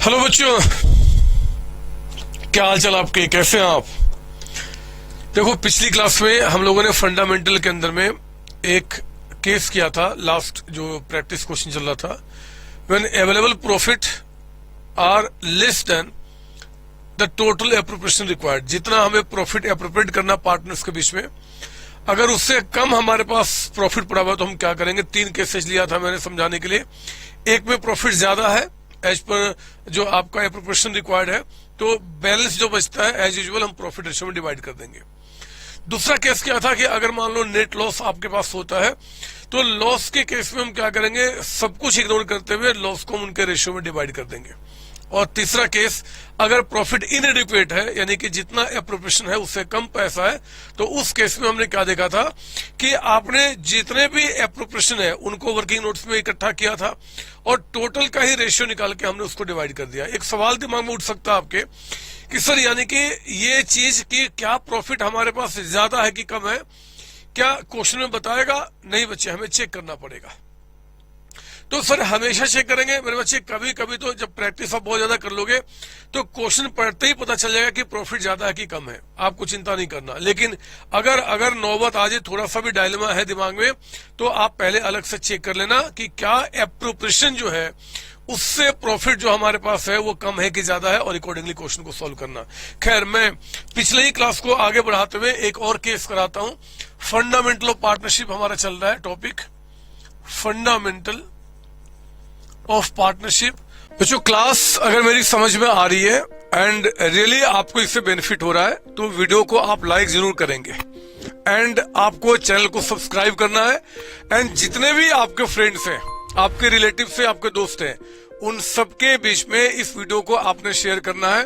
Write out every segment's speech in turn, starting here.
Hello बच्चों, क्या हाल चाल आपके, कैसे हैं आप। देखो, पिछली क्लास में हम लोगों ने फंडामेंटल के अंदर में एक केस किया था। लास्ट जो प्रैक्टिस क्वेश्चन चल रहा था, when available profit are less than the total appropriation required, जितना हमें प्रॉफिट एप्रोप्रिएट करना पार्टनर्स के बीच में, अगर उससे कम हमारे पास प्रॉफिट पड़ा हुआ तो हम क्या करेंगे। 3 केसेस लिया था मैंने समझाने के लिए। एक में प्रॉफिट ज्यादा है एज पर जो आपका एप्रोप्रिएशन रिक्वायर्ड है, तो बैलेंस जो बचता है एज यूजुअल हम प्रॉफिट रेशियो में डिवाइड कर देंगे। दूसरा केस क्या था कि अगर मान लो नेट लॉस आपके पास होता है, तो लॉस के केस में हम क्या करेंगे, सब कुछ इग्नोर करते हुए लॉस को हम उनके रेशियो में डिवाइड कर देंगे। और तीसरा केस, अगर प्रॉफिट इनएडिक्वेट है, यानी कि जितना एप्रोप्रिएशन है उससे कम पैसा है, तो उस केस में हमने क्या देखा था कि आपने जितने भी एप्रोप्रिएशन है उनको वर्किंग नोट्स में इकट्ठा किया था और टोटल का ही रेशियो निकाल के हमने उसको डिवाइड कर दिया। एक सवाल दिमाग में उठ सकता है आपके कि सर, यानी कि ये चीज की क्या प्रॉफिट हमारे पास ज्यादा है कि कम है, क्या क्वेश्चन में बताएगा? नहीं बच्चे, हमें चेक करना पड़ेगा। तो सर हमेशा चेक करेंगे मेरे बच्चे, कभी कभी तो जब प्रैक्टिस आप बहुत ज्यादा कर लोगे तो क्वेश्चन पढ़ते ही पता चल जाएगा कि प्रॉफिट ज्यादा है कि कम है, आपको चिंता नहीं करना। लेकिन अगर नौबत आ जाए, थोड़ा सा भी डायलेमा है दिमाग में, तो आप पहले अलग से चेक कर लेना कि क्या एप्रोप्रिएशन जो है उससे प्रॉफिट जो हमारे पास है वो कम है कि ज्यादा है, और अकॉर्डिंगली क्वेश्चन को सॉल्व करना। खैर, मैं पिछले ही क्लास को आगे बढ़ाते हुए एक और केस कराता हूं। फंडामेंटल ऑफ पार्टनरशिप हमारा चल रहा है टॉपिक, फंडामेंटल ऑफ पार्टनरशिप। बच्चों, क्लास अगर मेरी समझ में आ रही है एंड रियली आपको इससे बेनिफिट हो रहा है, तो वीडियो को आप लाइक जरूर करेंगे एंड आपको चैनल को सब्सक्राइब करना है। एंड जितने भी आपके फ्रेंड्स हैं, आपके रिलेटिव से आपके दोस्त हैं, उन सबके बीच में इस वीडियो को आपने शेयर करना है।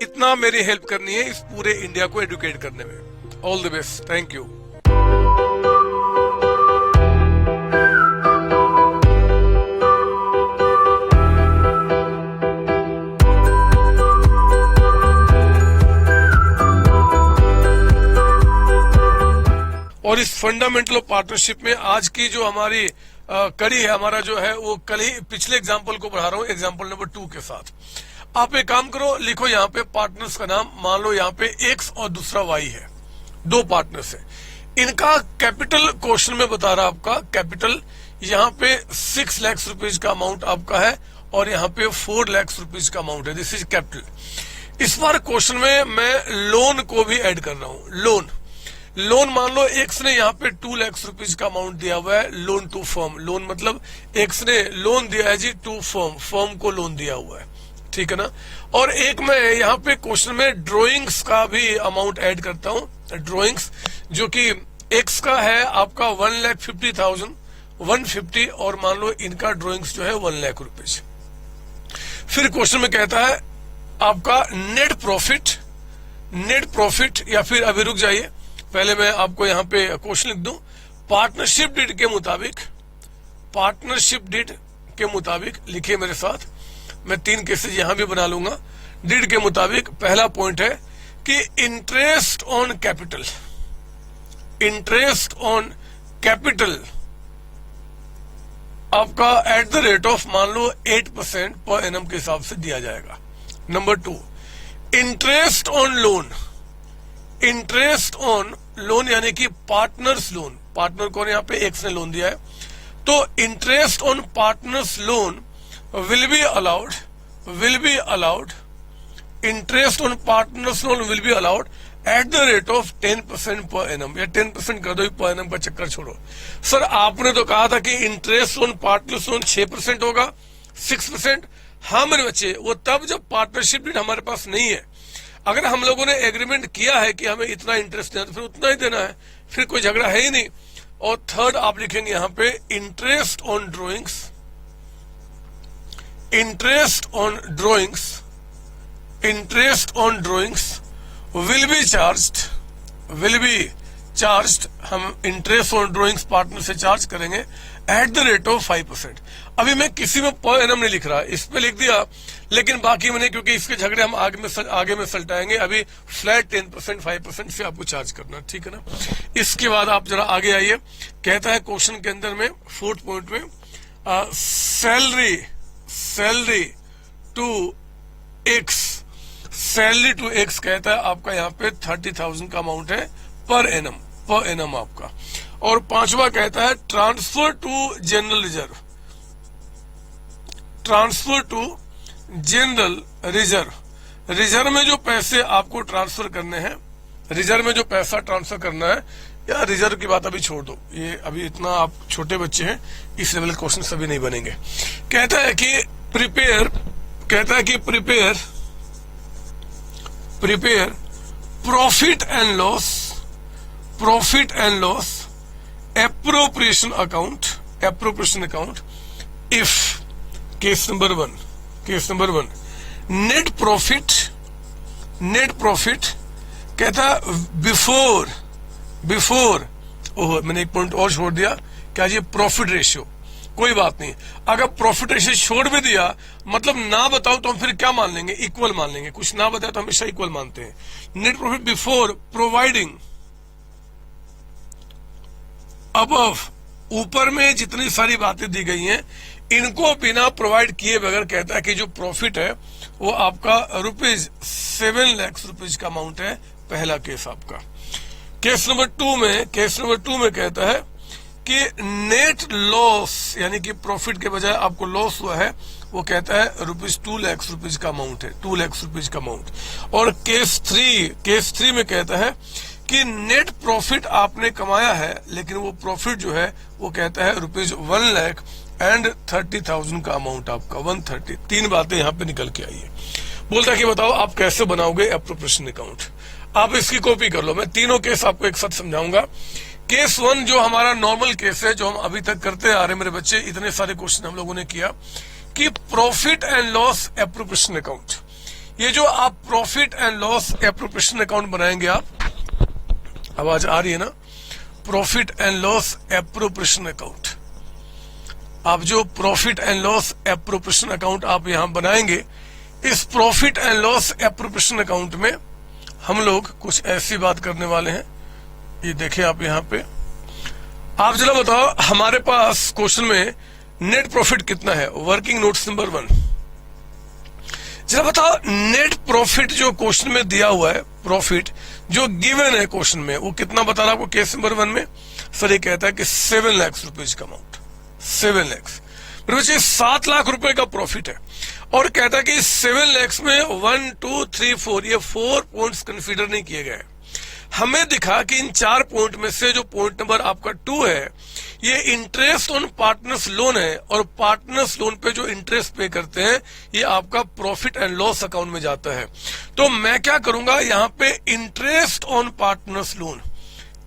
इतना मेरी हेल्प करनी है इस पूरे इंडिया को एडुकेट करने में। All the best, thank you. और इस फंडामेंटल ऑफ पार्टनरशिप में आज की जो हमारी कड़ी है, हमारा जो है वो कल ही पिछले एग्जाम्पल को बढ़ा रहा हूं, एग्जाम्पल नंबर 2 के साथ। आप एक काम करो, लिखो यहाँ पे पार्टनर्स का नाम। मान लो यहाँ पे X और दूसरा Y है, 2 पार्टनर्स है। इनका कैपिटल क्वेश्चन में बता रहा आपका कैपिटल, यहाँ पे 6 लाख रुपीज का अमाउंट आपका है और यहाँ पे 4 लाख रुपीज का अमाउंट है। This is capital. इस बार क्वेश्चन में मैं लोन को भी ऐड कर रहा हूं। लोन मान लो एक्स ने यहाँ पे 2 लाख रुपीज का अमाउंट दिया हुआ है, लोन टू फर्म। लोन मतलब एक्स ने लोन दिया है जी टू फर्म, फर्म को लोन दिया हुआ है, ठीक है ना। और एक मैं यहाँ पे क्वेश्चन में ड्रॉइंग्स का भी अमाउंट ऐड करता हूँ। ड्रॉइंग्स जो कि एक्स का है आपका 1,50,000, 150, और मान लो इनका ड्रॉइंग्स जो है 1 लाख रुपीज। फिर क्वेश्चन में कहता है आपका नेट प्रॉफिट, या फिर अभी रुक जाइए, पहले मैं आपको यहाँ पे क्वेश्चन लिख दूं। पार्टनरशिप डीड के मुताबिक लिखिए मेरे साथ। मैं 3 केसेस यहां भी बना लूंगा। डीड के मुताबिक पहला पॉइंट है कि इंटरेस्ट ऑन कैपिटल आपका एट द रेट ऑफ मान लो 8% पर एनम के हिसाब से दिया जाएगा। नंबर 2, इंटरेस्ट ऑन लोन यानी कि पार्टनर्स लोन। पार्टनर कौन, यहाँ पे एक्स ने लोन दिया है, तो interest on partners loan will be allowed at the rate of 10% per annum, या 10% कर दो, पर एनम का चक्कर छोड़ो। सर आपने तो कहा था कि इंटरेस्ट ऑन पार्टनर्स लोन 6% होगा, 6%। हाँ मेरे बच्चे, वो तब जब पार्टनरशिप डीड हमारे पास नहीं है। अगर हम लोगों ने एग्रीमेंट किया है कि हमें इतना इंटरेस्ट देना, तो फिर उतना ही देना है, फिर कोई झगड़ा है ही नहीं। और थर्ड आप लिखेंगे यहाँ पे interest on drawings will be charged, हम इंटरेस्ट ऑन ड्रॉइंग्स पार्टनर से चार्ज करेंगे एट द रेट ऑफ 5%। अभी मैं किसी में पर एनम नहीं लिख रहा, इस पे लिख दिया, लेकिन बाकी मैंने, क्योंकि इसके झगड़े हम आगे में सलटाएंगे, अभी फ्लैट 10% 5% से आपको चार्ज करना, ठीक है ना। इसके बाद आप जरा आगे आइए, कहता है क्वेश्चन के अंदर में 4th पॉइंट में salary to X, salary to X कहता है आपका यहाँ पे 30,000 का अमाउंट है पर एनम आपका। और पांचवा कहता है transfer to general reserve, transfer to general reserve, reserve में जो पैसे आपको ट्रांसफर करने हैं, रिजर्व में जो पैसा ट्रांसफर करना है, या रिजर्व की बात अभी छोड़ दो, ये अभी इतना आप छोटे बच्चे हैं, इस लेवल के क्वेश्चन सभी नहीं बनेंगे। कहता है कि prepare profit and loss appropriation account if case number one net profit कहता बिफोर ओह मैंने एक पॉइंट और छोड़ दिया, क्या ये प्रॉफिट रेशियो, कोई बात नहीं, अगर प्रॉफिट रेशियो छोड़ भी दिया मतलब ना बताओ तो हम फिर क्या मान लेंगे, इक्वल मान लेंगे, कुछ ना बताया तो हमेशा इक्वल मानते हैं। Net profit before providing above, ऊपर में जितनी सारी बातें दी गई हैं इनको बिना प्रोवाइड किए बगैर कहता है कि जो प्रॉफिट है वो आपका ₹7 लाख का अमाउंट है। पहला केस आपका। केस नंबर टू में कहता है कि नेट लॉस यानी कि प्रॉफिट के बजाय आपको लॉस हुआ है, वो कहता है ₹2 लाख का अमाउंट है, 2 लाख का अमाउंट। और केस थ्री में कहता है कि नेट प्रॉफिट आपने कमाया है लेकिन वो प्रॉफिट जो है वो कहता है ₹1,30,000 का अमाउंट आपका 130। तीन बातें यहाँ पे निकल के आई है। बोलता है कि बताओ आप कैसे बनाओगे एप्रोप्रिएशन अकाउंट। आप इसकी कॉपी कर लो, मैं तीनों केस आपको एक साथ समझाऊंगा। केस वन जो हमारा नॉर्मल केस है, जो हम अभी तक करते आ रहे मेरे बच्चे, इतने सारे क्वेश्चन हम लोगों ने किया कि profit and loss appropriation account. ये जो आप profit and loss appropriation account बनाएंगे, आप आवाज आ रही है ना, profit and loss appropriation account, आप जो profit and loss appropriation account आप यहां बनाएंगे, इस profit and loss appropriation account में हम लोग कुछ ऐसी बात करने वाले हैं। ये देखें आप यहां पे, आप जरा बताओ हमारे पास क्वेश्चन में नेट प्रॉफिट कितना है, वर्किंग नोट्स नंबर 1। जरा बताओ नेट प्रॉफिट जो क्वेश्चन में दिया हुआ है, प्रॉफिट जो गिवन है क्वेश्चन में, वो कितना बता रहा है आपको केस नंबर 1 में? सर ये कहता है कि 7 लाख का अमाउंट, 7 लाख। मेरे बच्चे 7 लाख रुपए का प्रॉफिट है और कहता है कि 7 लाख में 1 2 3 4 ये 4 पॉइंट्स कंसीडर नहीं किए गए। हमें दिखा कि इन 4 पॉइंट में से जो पॉइंट नंबर आपका 2 है, ये इंटरेस्ट ऑन पार्टनर्स लोन है, और पार्टनर्स लोन पे जो इंटरेस्ट पे करते हैं ये आपका प्रॉफिट एंड लॉस अकाउंट में जाता है। तो मैं क्या करूंगा, यहाँ पे interest on partners loan,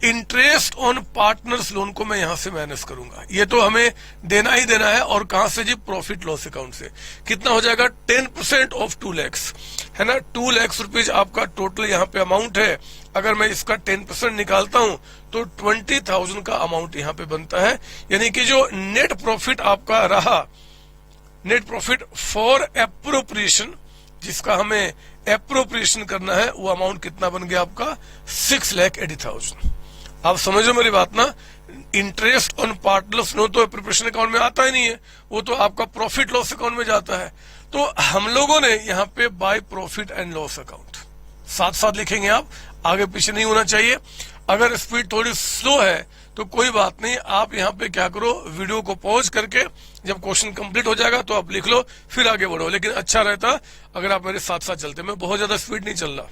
interest on partners loan को मैं यहां से माइनस करूंगा। ये तो हमें देना ही देना है, और कहां से जी, प्रॉफिट लॉस अकाउंट से। कितना हो जाएगा, 10% ऑफ 2 लाख है ना, 2 लाख रुपीज आपका टोटल यहाँ पे अमाउंट है। अगर मैं इसका 10% निकालता हूं तो 20,000 का अमाउंट यहाँ पे बनता है। यानी कि जो नेट प्रॉफिट आपका रहा, नेट प्रॉफिट फॉर एप्रोप्रिएशन, जिसका हमें एप्रोप्रिएशन करना है, वो अमाउंट कितना बन गया आपका, 6,80,000। आप समझ रहे हो मेरी बात ना। इंटरेस्ट ऑन पार्टनर्स लोन तो एप्रोप्रिएशन अकाउंट में आता ही नहीं है, वो तो आपका प्रॉफिट लॉस अकाउंट में जाता है। तो हम लोगों ने यहाँ पे bye profit and loss account साथ साथ लिखेंगे, आप आगे पीछे नहीं होना चाहिए। अगर स्पीड थोड़ी स्लो है तो कोई बात नहीं, आप यहाँ पे क्या करो, वीडियो को पॉज करके जब क्वेश्चन कंप्लीट हो जाएगा तो आप लिख लो, फिर आगे बढ़ो। लेकिन अच्छा रहता अगर आप मेरे साथ साथ चलते, मैं बहुत ज्यादा स्पीड नहीं चल रहा।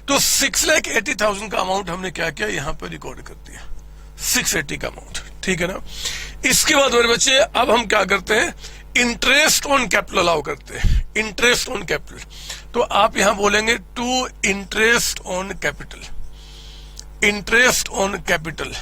तो 6,80,000 का अमाउंट हमने क्या किया, यहाँ पे रिकॉर्ड कर दिया, 680 का अमाउंट, ठीक है ना। इसके बाद मेरे बच्चे अब हम क्या करते हैं, इंटरेस्ट ऑन कैपिटल अलाउ करते हैं, इंटरेस्ट ऑन कैपिटल। तो आप यहां बोलेंगे to interest on capital, interest on capital.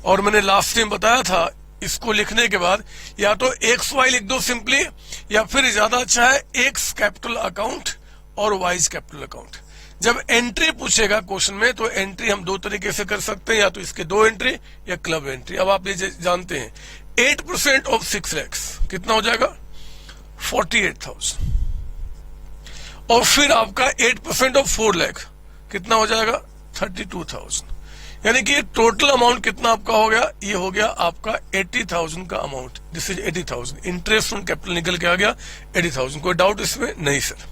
और मैंने लास्ट टाइम बताया था, इसको लिखने के बाद या तो XY लिख दो सिंपली, या फिर ज्यादा अच्छा है एक्स कैपिटल अकाउंट और वाइज कैपिटल अकाउंट। जब एंट्री पूछेगा क्वेश्चन में तो एंट्री हम 2 तरीके से कर सकते हैं, या तो इसके 2 एंट्री या क्लब एंट्री। अब आप ये जानते हैं 8% ऑफ 6 लाख कितना हो जाएगा, 48,000। और फिर आपका 8% ऑफ 4 लाख कितना हो जाएगा, 32,000। यानी कि टोटल अमाउंट कितना आपका हो गया, ये हो गया आपका 80,000 का amount. This is 80,000। Interest on capital निकल के आ गया 80,000। कोई डाउट इसमें नहीं सर।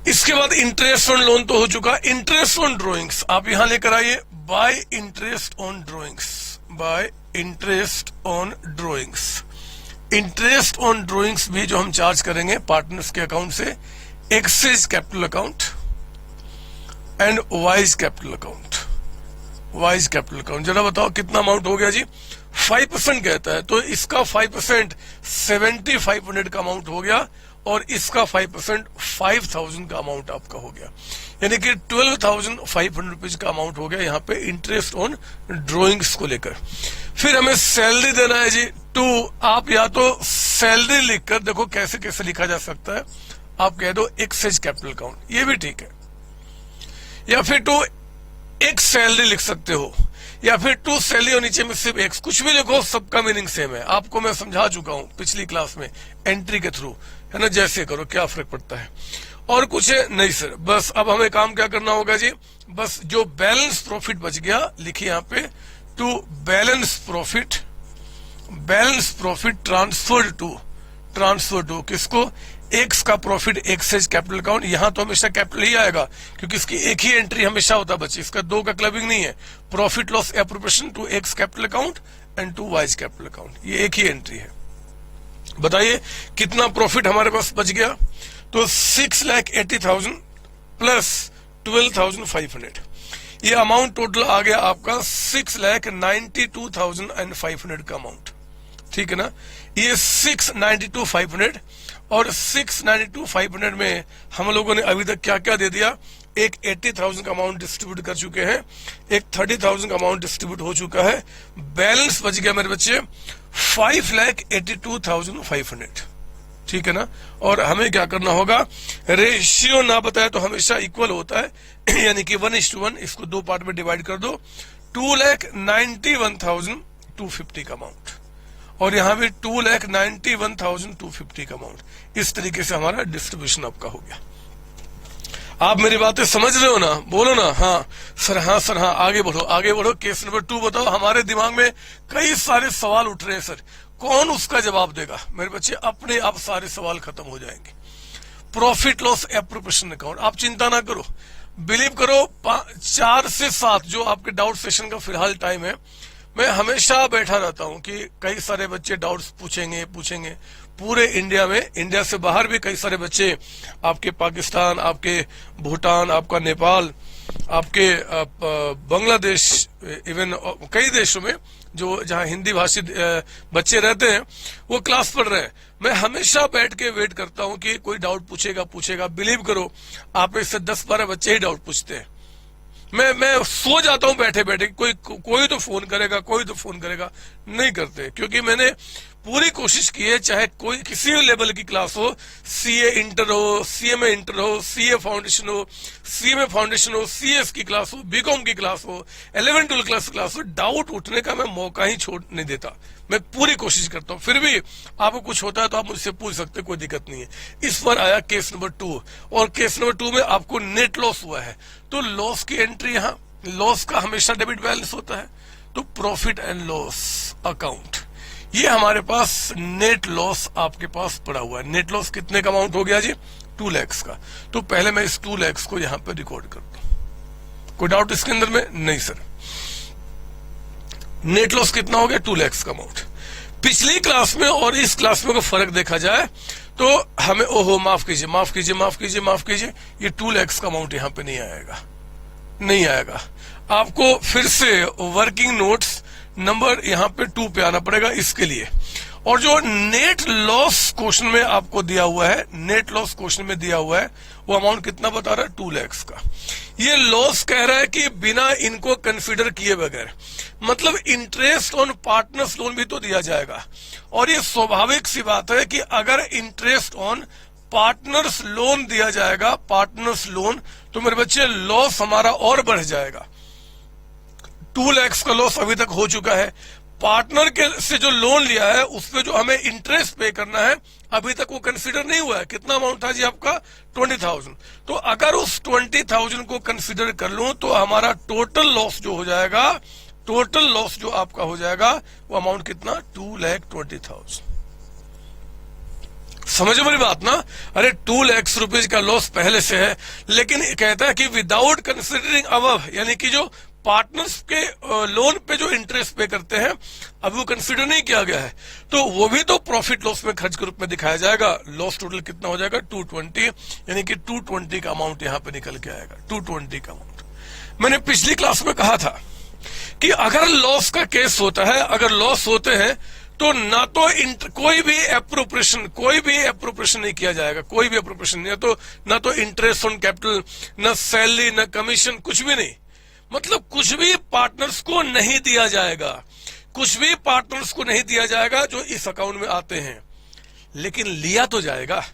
इसके बाद इंटरेस्ट ऑन लोन तो हो चुका, इंटरेस्ट ऑन ड्रॉइंग्स आप यहां लेकर आइए, by interest on drawings, by interest on drawings. Interest on drawings भी जो हम चार्ज करेंगे पार्टनर्स के अकाउंट से, X's capital account and Y's capital account, Y's capital account. जरा बताओ कितना अमाउंट हो गया जी, 5% कहता है, तो इसका 5% 7500 का अमाउंट हो गया और इसका 5% 5000 का अमाउंट आपका हो गया, यानी कि 12,500 रुपीज का अमाउंट हो गया यहाँ पे इंटरेस्ट ऑन ड्रॉइंग्स को लेकर। फिर हमें सैलरी देना है जी, टू, आप या तो सैलरी लिखकर देखो कैसे कैसे लिखा जा सकता है, आप कह दो एक्सेस कैपिटल अकाउंट, ये भी ठीक है, या फिर टू एक सैलरी लिख सकते हो, या फिर टू सैलरी और नीचे में सिर्फ एक्स, कुछ भी लिखो, सबका मीनिंग सेम है। आपको मैं समझा चुका हूं पिछली क्लास में एंट्री के थ्रू, है ना, जैसे करो क्या फर्क पड़ता है। और कुछ है नहीं सर, बस अब हमें काम क्या करना होगा जी, बस जो बैलेंस प्रॉफिट बच गया लिखिए यहाँ पे, to balance profit, balance profit transfer to किसको, एक्स का प्रॉफिट एक्सेस कैपिटल अकाउंट। यहां तो हमेशा कैपिटल ही आएगा क्योंकि इसकी एक ही एंट्री हमेशा होता है बच्चे, इसका दो का क्लबिंग नहीं है। Profit loss appropriation to X capital account and to Y's capital account, ये एक ही एंट्री है। बताइए कितना प्रॉफिट हमारे पास बच गया, तो 6,80,000 प्लस 12,500, ये अमाउंट टोटल आ गया आपका 6,92,500 का अमाउंट, ठीक है ना। ये 6,92,500 और 6,92,500 में हम लोगों ने अभी तक क्या क्या दे दिया, एक 80,000 का अमाउंट डिस्ट्रीब्यूट कर चुके हैं, एक 30,000 का अमाउंट डिस्ट्रीब्यूट हो चुका है, बैलेंस बच गया मेरे बच्चे 5,82,500, ठीक है ना। और हमें क्या करना होगा, रेशियो ना बताया तो हमेशा इक्वल होता है, यानी कि 1:1, इसको दो पार्ट में डिवाइड कर दो, 2,91,250 का अमाउंट, और यहां भी 2,91,250 का अमाउंट। इस तरीके से हमारा डिस्ट्रीब्यूशन आपका हो गया। आप मेरी बातें समझ रहे हो ना, बोलो ना हाँ सर, हाँ सर, हाँ, आगे बढ़ो आगे बढ़ो। केस नंबर 2 बताओ, हमारे दिमाग में कई सारे सवाल उठ रहे हैं सर, कौन उसका जवाब देगा। मेरे बच्चे अपने आप सारे सवाल खत्म हो जाएंगे। प्रॉफिट लॉस एप्रोप्रिएशन अकाउंट, आप चिंता ना करो, बिलीव करो 4 से 7 जो आपके डाउट सेशन का फिलहाल टाइम है, मैं हमेशा बैठा रहता हूं कि कई सारे बच्चे डाउट्स पूछेंगे पूरे इंडिया में, इंडिया से बाहर भी कई सारे बच्चे, आपके पाकिस्तान, आपके भूटान, आपका नेपाल, आपके बांग्लादेश, इवन कई देशों में जो जहां हिंदी भाषी बच्चे रहते हैं वो क्लास पढ़ रहे हैं। मैं हमेशा बैठ के वेट करता हूं कि कोई डाउट पूछेगा। बिलीव करो आप इससे 10-12 बच्चे ही डाउट पूछते हैं। मैं सो जाता हूं बैठे बैठे, कोई तो फोन करेगा, नहीं करते, क्योंकि मैंने पूरी कोशिश की है, चाहे कोई किसी भी लेवल की क्लास हो, सीए इंटर हो, सीएमए इंटर हो, सीए फाउंडेशन हो, सीएमए फाउंडेशन हो, सीएस की क्लास हो, बीकॉम की क्लास हो, 11-12 क्लास हो, डाउट उठने का मैं मौका ही छोड़ नहीं देता। मैं पूरी कोशिश करता हूं, फिर भी आपको कुछ होता है तो आप मुझसे पूछ सकते, कोई दिक्कत नहीं है। इस पर आया केस नंबर 2, और केस नंबर 2 में आपको नेट लॉस हुआ है, तो लॉस की एंट्री, यहाँ लॉस का हमेशा डेबिट बैलेंस होता है, तो प्रॉफिट एंड लॉस अकाउंट, ये हमारे पास नेट लॉस आपके पास पड़ा हुआ है। नेट लॉस कितने का अमाउंट हो गया जी, 2 लाख का। तो पहले मैं इस 2 लाख को यहां पर रिकॉर्ड करता हूं, कोई डाउट इसके अंदर में नहीं सर। नेट लॉस कितना हो गया, 2 लाख का अमाउंट। पिछली क्लास में और इस क्लास में को फर्क देखा जाए तो हमें, ओहो माफ कीजिए, ये 2 लाख का अमाउंट यहां पे नहीं आएगा। आपको फिर से वर्किंग नोट्स नंबर यहाँ पे 2 पे आना पड़ेगा इसके लिए। और जो नेट लॉस क्वेश्चन में आपको दिया हुआ है, नेट लॉस क्वेश्चन में दिया हुआ है, वो अमाउंट कितना बता रहा है, 2 लाख का। ये लॉस कह रहा है कि बिना इनको कंसीडर किए बगैर, मतलब इंटरेस्ट ऑन पार्टनर्स लोन भी तो दिया जाएगा, और ये स्वाभाविक सी बात है कि अगर इंटरेस्ट ऑन पार्टनर्स लोन दिया जाएगा, पार्टनर्स लोन, तो मेरे बच्चे लॉस हमारा और बढ़ जाएगा। 2 लाख का लॉस अभी तक हो चुका है, पार्टनर के से जो लोन लिया है उस पे जो हमें इंटरेस्ट पे करना है अभी तक वो कंसीडर नहीं हुआ है। कितना अमाउंट था जी आपका, 20,000। तो अगर उस 20,000 को कंसीडर कर लूं तो हमारा टोटल लॉस जो हो जाएगा, टोटल लॉस जो आपका हो जाएगा वो अमाउंट कितना, 2,20,000। समझो मेरी बात ना। अरे 2 लाख रुपीज का लॉस पहले से है, लेकिन कहता है कि विदाउट कंसिडरिंग अबव, यानी कि जो पार्टनर्स के लोन पे जो इंटरेस्ट पे करते हैं अभी वो कंसिडर नहीं किया गया है, तो वो भी तो प्रॉफिट लॉस में खर्च के रूप में दिखाया जाएगा। लॉस टोटल कितना हो जाएगा 220, यानी कि 220 का अमाउंट यहाँ पे निकल के आएगा, 220 का अमाउंट। मैंने पिछली क्लास में कहा था कि अगर लॉस का केस होता है, अगर लॉस होते हैं तो ना तो कोई भी एप्रोप्रिएशन नहीं किया जाएगा, कोई भी एप्रोप्रिएशन नहीं, तो ना तो इंटरेस्ट ऑन कैपिटल, ना सैलरी, ना कमीशन, कुछ भी नहीं। मतलब कुछ भी पार्टनर्स को नहीं दिया जाएगा, कुछ भी पार्टनर्स को नहीं दिया जाएगा जो इस अकाउंट में आते हैं, लेकिन लिया तो जाएगा।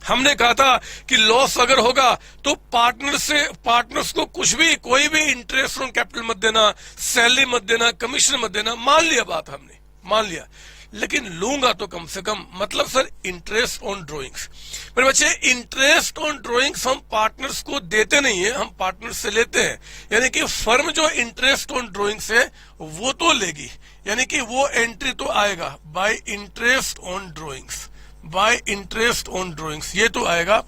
हमने कहा था कि लॉस अगर होगा तो पार्टनर्स को कुछ भी, कोई भी इंटरेस्ट ऑन कैपिटल मत देना, सैलरी मत देना, कमीशन मत देना। मान लिया बात, हमने मान लिया, लेकिन लूंगा तो कम से कम, मतलब सर इंटरेस्ट ऑन ड्रॉइंग्स। मेरे बच्चे, इंटरेस्ट ऑन ड्रॉइंग्स हम पार्टनर्स को देते नहीं है, हम पार्टनर्स से लेते हैं। यानी कि फर्म जो इंटरेस्ट ऑन ड्रॉइंग्स है वो तो लेगी, यानी कि वो एंट्री तो आएगा bye interest on drawings, by interest on drawings, ये तो आएगा।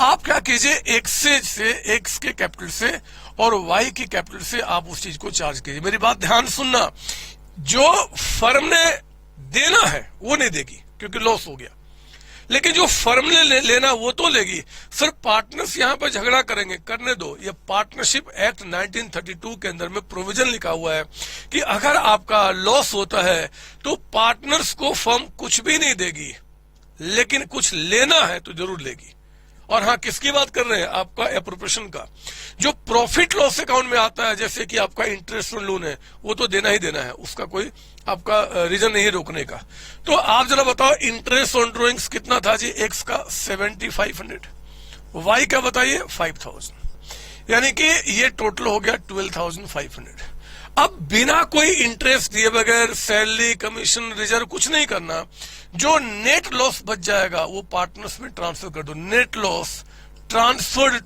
आप क्या कीजिए, एक्स के कैपिटल से और वाई की कैपिटल से आप उस चीज को चार्ज कीजिए। मेरी बात ध्यान सुनना, जो फर्म ने देना है वो नहीं देगी क्योंकि लॉस हो गया, लेकिन जो फर्म ने लेना वो तो लेगी। सर पार्टनर्स यहाँ पर झगड़ा करेंगे, करने दो। ये पार्टनरशिप एक्ट 1932 के अंदर में प्रोविजन लिखा हुआ है कि अगर आपका लॉस होता है तो पार्टनर्स को फर्म कुछ भी नहीं देगी, लेकिन कुछ लेना है तो जरूर लेगी। और हाँ, किसकी बात कर रहे हैं? आपका एप्रोप्रिएशन का। जो प्रॉफिट लॉस अकाउंट में आता है, जैसे कि आपका इंटरेस्ट ऑन लोन है, वो तो देना ही देना है, उसका कोई आपका रीजन नहीं रोकने का। तो आप जरा बताओ, इंटरेस्ट ऑन ड्रॉइंग्स कितना था जी? एक्स का 7500, वाई का बताइए 5000, यानी कि ये टोटल हो गया 12500। अब बिना कोई इंटरेस्ट दिए बगैर, सैलरी, कमीशन, रिजर्व कुछ नहीं करना, जो नेट लॉस बच जाएगा वो पार्टनर्स में ट्रांसफर कर दो। Net loss transfer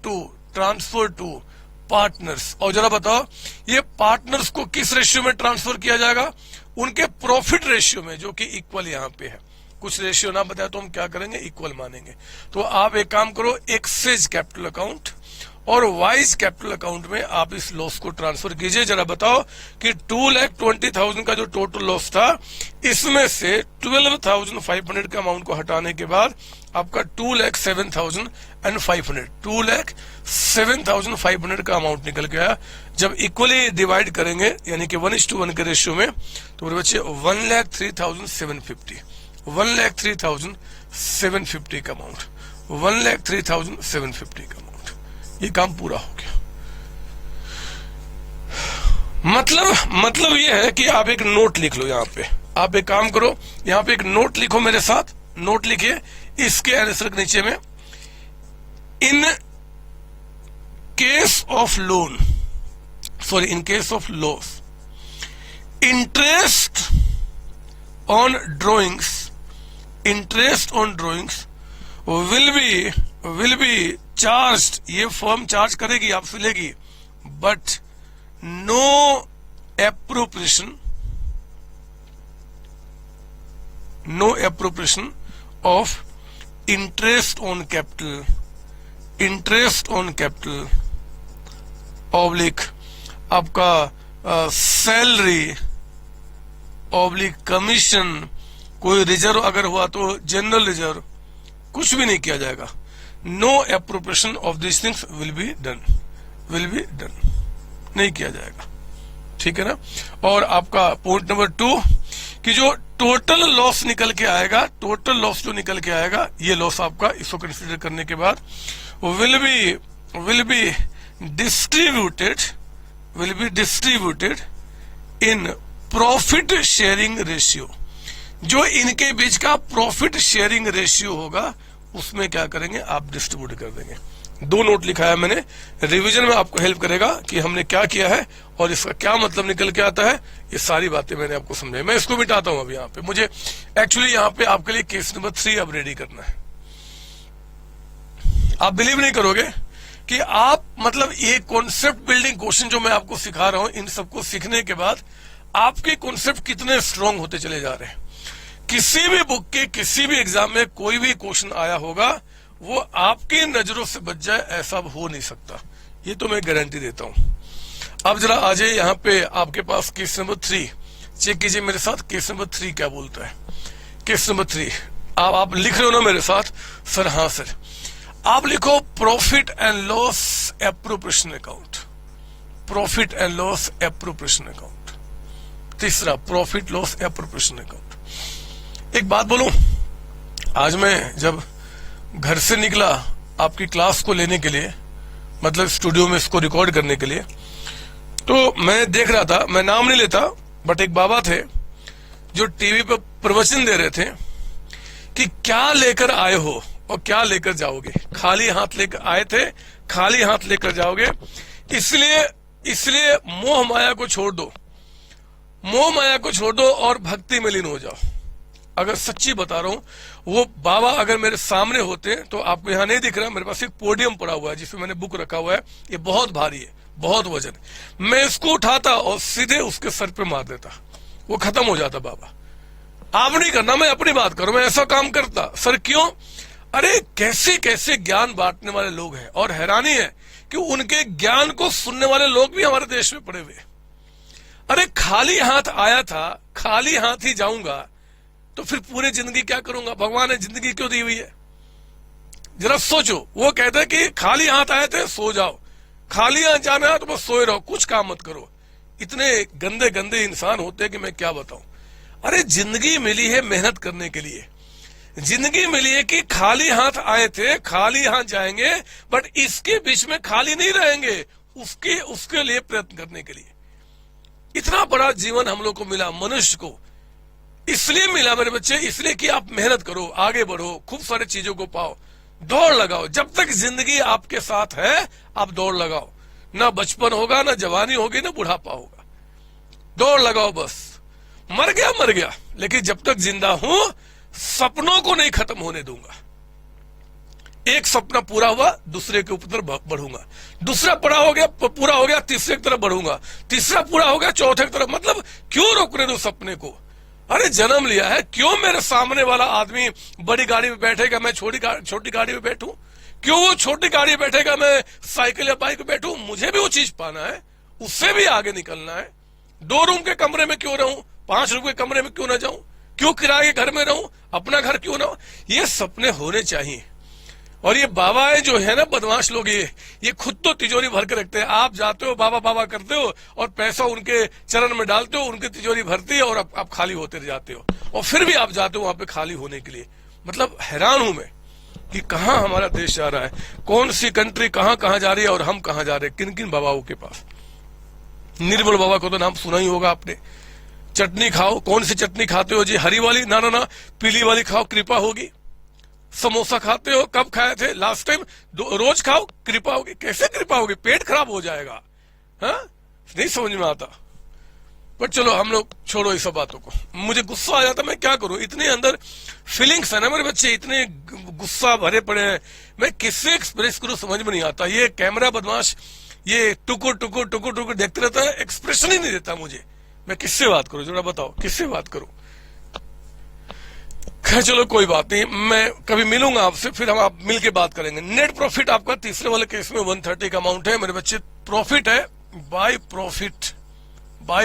to partners. और जरा बताओ, ये पार्टनर्स को किस रेशियो में ट्रांसफर किया जाएगा? उनके प्रॉफिट रेशियो में, जो कि इक्वल यहाँ पे है। कुछ रेशियो ना बताया तो हम क्या करेंगे, इक्वल मानेंगे। तो आप एक काम करो, एक्सेज कैपिटल अकाउंट और वाइज कैपिटल अकाउंट में आप इस लॉस को ट्रांसफर कीजिए। जरा बताओ कि 2,20,000 का जो टोटल लॉस था, इसमें से 12,500 का अमाउंट को हटाने के बाद आपका 2,07,500 2,07,500 का अमाउंट निकल गया। जब इक्वली डिवाइड करेंगे, यानी कि 1:1 के रेशियो में, तो मेरे बच्चे 1,03,750 1,03,750 का अमाउंट 1,03,750 का अमाउंट, ये काम पूरा हो गया। मतलब ये है कि आप एक नोट लिख लो। यहाँ पे आप एक काम करो, यहाँ पे एक नोट लिखो मेरे साथ। नोट लिखिए इसके आंसर के नीचे में, in case of loan, sorry in case of loss, interest on drawings will be charged, ये फर्म चार्ज करेगी, आपसे लेगी, but no appropriation of interest on capital oblique आपका सैलरी ऑब्लिक कमीशन, कोई रिजर्व अगर हुआ तो जनरल रिजर्व, कुछ भी नहीं किया जाएगा। No appropriation of this things will be done, नहीं किया जाएगा। ठीक है ना। और आपका पॉइंट नंबर 2 कि जो टोटल लॉस निकल के आएगा, टोटल लॉस जो निकल के आएगा, ये लॉस आपका, इसको कंसीडर करने के बाद will be distributed in profit sharing ratio. जो इनके बीच का प्रॉफिट शेयरिंग रेशियो होगा, उसमें क्या करेंगे, आप डिस्ट्रीब्यूट कर देंगे। 2 नोट लिखा है मैंने, रिवीजन में आपको हेल्प करेगा कि हमने क्या किया है और इसका क्या मतलब निकल के आता है। ये सारी बातें मैंने आपको समझाई। मैं इसको मिटाता हूं अभी। यहाँ पे मुझे एक्चुअली यहाँ पे आपके लिए केस नंबर 3 अब रेडी करना है। आप बिलीव नहीं करोगे कि आप, मतलब ये कॉन्सेप्ट बिल्डिंग क्वेश्चन जो मैं आपको सिखा रहा हूं, इन सबको सीखने के बाद आपके कॉन्सेप्ट कितने स्ट्रांग होते चले जा रहे हैं, किसी भी बुक के किसी भी एग्जाम में कोई भी क्वेश्चन आया होगा वो आपकी नजरों से बच जाए ऐसा हो नहीं सकता, ये तो मैं गारंटी देता हूं। अब जरा आ जाइए यहाँ पे आपके पास केस नंबर 3, चेक कीजिए मेरे साथ केस नंबर 3 क्या बोलता है। केस नंबर 3 आप लिख रहे हो ना मेरे साथ? सर हाँ सर। आप लिखो profit and loss appropriation account, profit and loss appropriation account. तीसरा प्रॉफिट लॉस एप्रोप्रिएशन अकाउंट। एक बात बोलूं, आज मैं जब घर से निकला आपकी क्लास को लेने के लिए, मतलब स्टूडियो में इसको रिकॉर्ड करने के लिए, तो मैं देख रहा था, मैं नाम नहीं लेता, बट एक बाबा थे जो टीवी पर प्रवचन दे रहे थे कि क्या लेकर आए हो और क्या लेकर जाओगे। खाली हाथ लेकर आए थे, खाली हाथ लेकर जाओगे। इसलिए मोह माया को छोड़ दो, मोह माया को छोड़ दो और भक्ति में लीन हो जाओ। अगर सच्ची बता रहा हूं, वो बाबा अगर मेरे सामने होते तो आपको यहां नहीं दिख रहा, मेरे पास एक पोडियम पड़ा हुआ है जिसमें मैंने बुक रखा हुआ है, ये बहुत भारी है, बहुत वजन, मैं इसको उठाता और सीधे उसके सर पे मार देता, वो खत्म हो जाता। बाबा आप नहीं करना, मैं अपनी बात करूं, मैं ऐसा काम करता। सर क्यों? अरे कैसे कैसे ज्ञान बांटने वाले लोग हैं, और हैरानी है कि उनके ज्ञान को सुनने वाले लोग भी हमारे देश में पड़े हुए। अरे खाली हाथ आया था, खाली हाथ ही जाऊंगा, तो फिर पूरी जिंदगी क्या करूंगा? भगवान ने जिंदगी क्यों दी हुई है? जरा सोचो। वो कहते हैं कि खाली हाथ आए थे, सो जाओ, खाली हाथ जाना है तो बस सोए रहो, कुछ काम मत करो। इतने गंदे गंदे इंसान होते हैं कि मैं क्या बताऊं। अरे जिंदगी मिली है मेहनत करने के लिए, जिंदगी मिली है कि खाली हाथ आए थे, खाली हाथ जाएंगे, बट इसके बीच में खाली नहीं रहेंगे, उसके लिए प्रयत्न करने के लिए। इतना बड़ा जीवन हम लोग को मिला, मनुष्य को इसलिए मिला मेरे बच्चे, इसलिए कि आप मेहनत करो, आगे बढ़ो, खूब सारी चीजों को पाओ, दौड़ लगाओ। जब तक जिंदगी आपके साथ है आप दौड़ लगाओ, ना बचपन होगा, ना जवानी होगी, ना बुढ़ापा होगा। दौड़ लगाओ बस। मर गया, लेकिन जब तक जिंदा हूं सपनों को नहीं खत्म होने दूंगा। एक सपना पूरा हुआ, दूसरे के ऊपर बढ़ूंगा, दूसरा पूरा हो गया, तीसरे की तरफ बढ़ूंगा, तीसरा पूरा हो गया, चौथे की तरफ। मतलब क्यों रोकने दो सपने को? अरे जन्म लिया है, क्यों मेरे सामने वाला आदमी बड़ी गाड़ी में बैठेगा, मैं छोटी गाड़ी में बैठूं? क्यों वो छोटी गाड़ी में बैठेगा, मैं साइकिल या बाइक में बैठूं? मुझे भी वो चीज पाना है, उससे भी आगे निकलना है। 2 रूम के कमरे में क्यों रहूं, 5 रूम के कमरे में क्यों ना जाऊं? क्यों किराए के घर में रहूं, अपना घर क्यों ना हो? ये सपने होने चाहिए। और ये बाबा है जो है ना, बदमाश लोग, ये खुद तो तिजोरी भर के रखते हैं। आप जाते हो, बाबा बाबा करते हो और पैसा उनके चरण में डालते हो, उनकी तिजोरी भरती है और आप खाली होते रह जाते हो, और फिर भी आप जाते हो वहां पे खाली होने के लिए। मतलब हैरान हूं मैं कि कहां हमारा देश जा रहा है, कौन सी कंट्री कहां जा रही है और हम कहां जा रहे हैं, किन किन बाबाओं के पास। निर्मल बाबा को तो नाम सुना ही होगा आपने। चटनी खाओ, कौन सी चटनी खाते हो जी? हरी वाली? ना, पीली वाली खाओ, कृपा होगी। समोसा खाते हो, कब खाए थे लास्ट टाइम? रोज खाओ, कृपा होगी। कैसे कृपा होगी? पेट खराब हो जाएगा। हाँ, नहीं समझ में आता। पर चलो हम लोग छोड़ो इस सब बातों को। मुझे गुस्सा आ जाता, मैं क्या करूं? इतने अंदर फीलिंग्स है ना मेरे बच्चे, इतने गुस्सा भरे पड़े हैं, मैं किससे एक्सप्रेस करूं समझ में नहीं आता। ये कैमरा बदमाश ये टुकुर देखते रहता है, एक्सप्रेशन ही नहीं देता मुझे। मैं किससे बात करूं? जरा बताओ, किससे बात करूं? खैर चलो कोई बात नहीं, मैं कभी मिलूंगा आपसे, फिर हम आप मिलके बात करेंगे। नेट प्रॉफिट आपका तीसरे वाले केस में 130 का अमाउंट है मेरे बच्चे। प्रॉफिट है बाय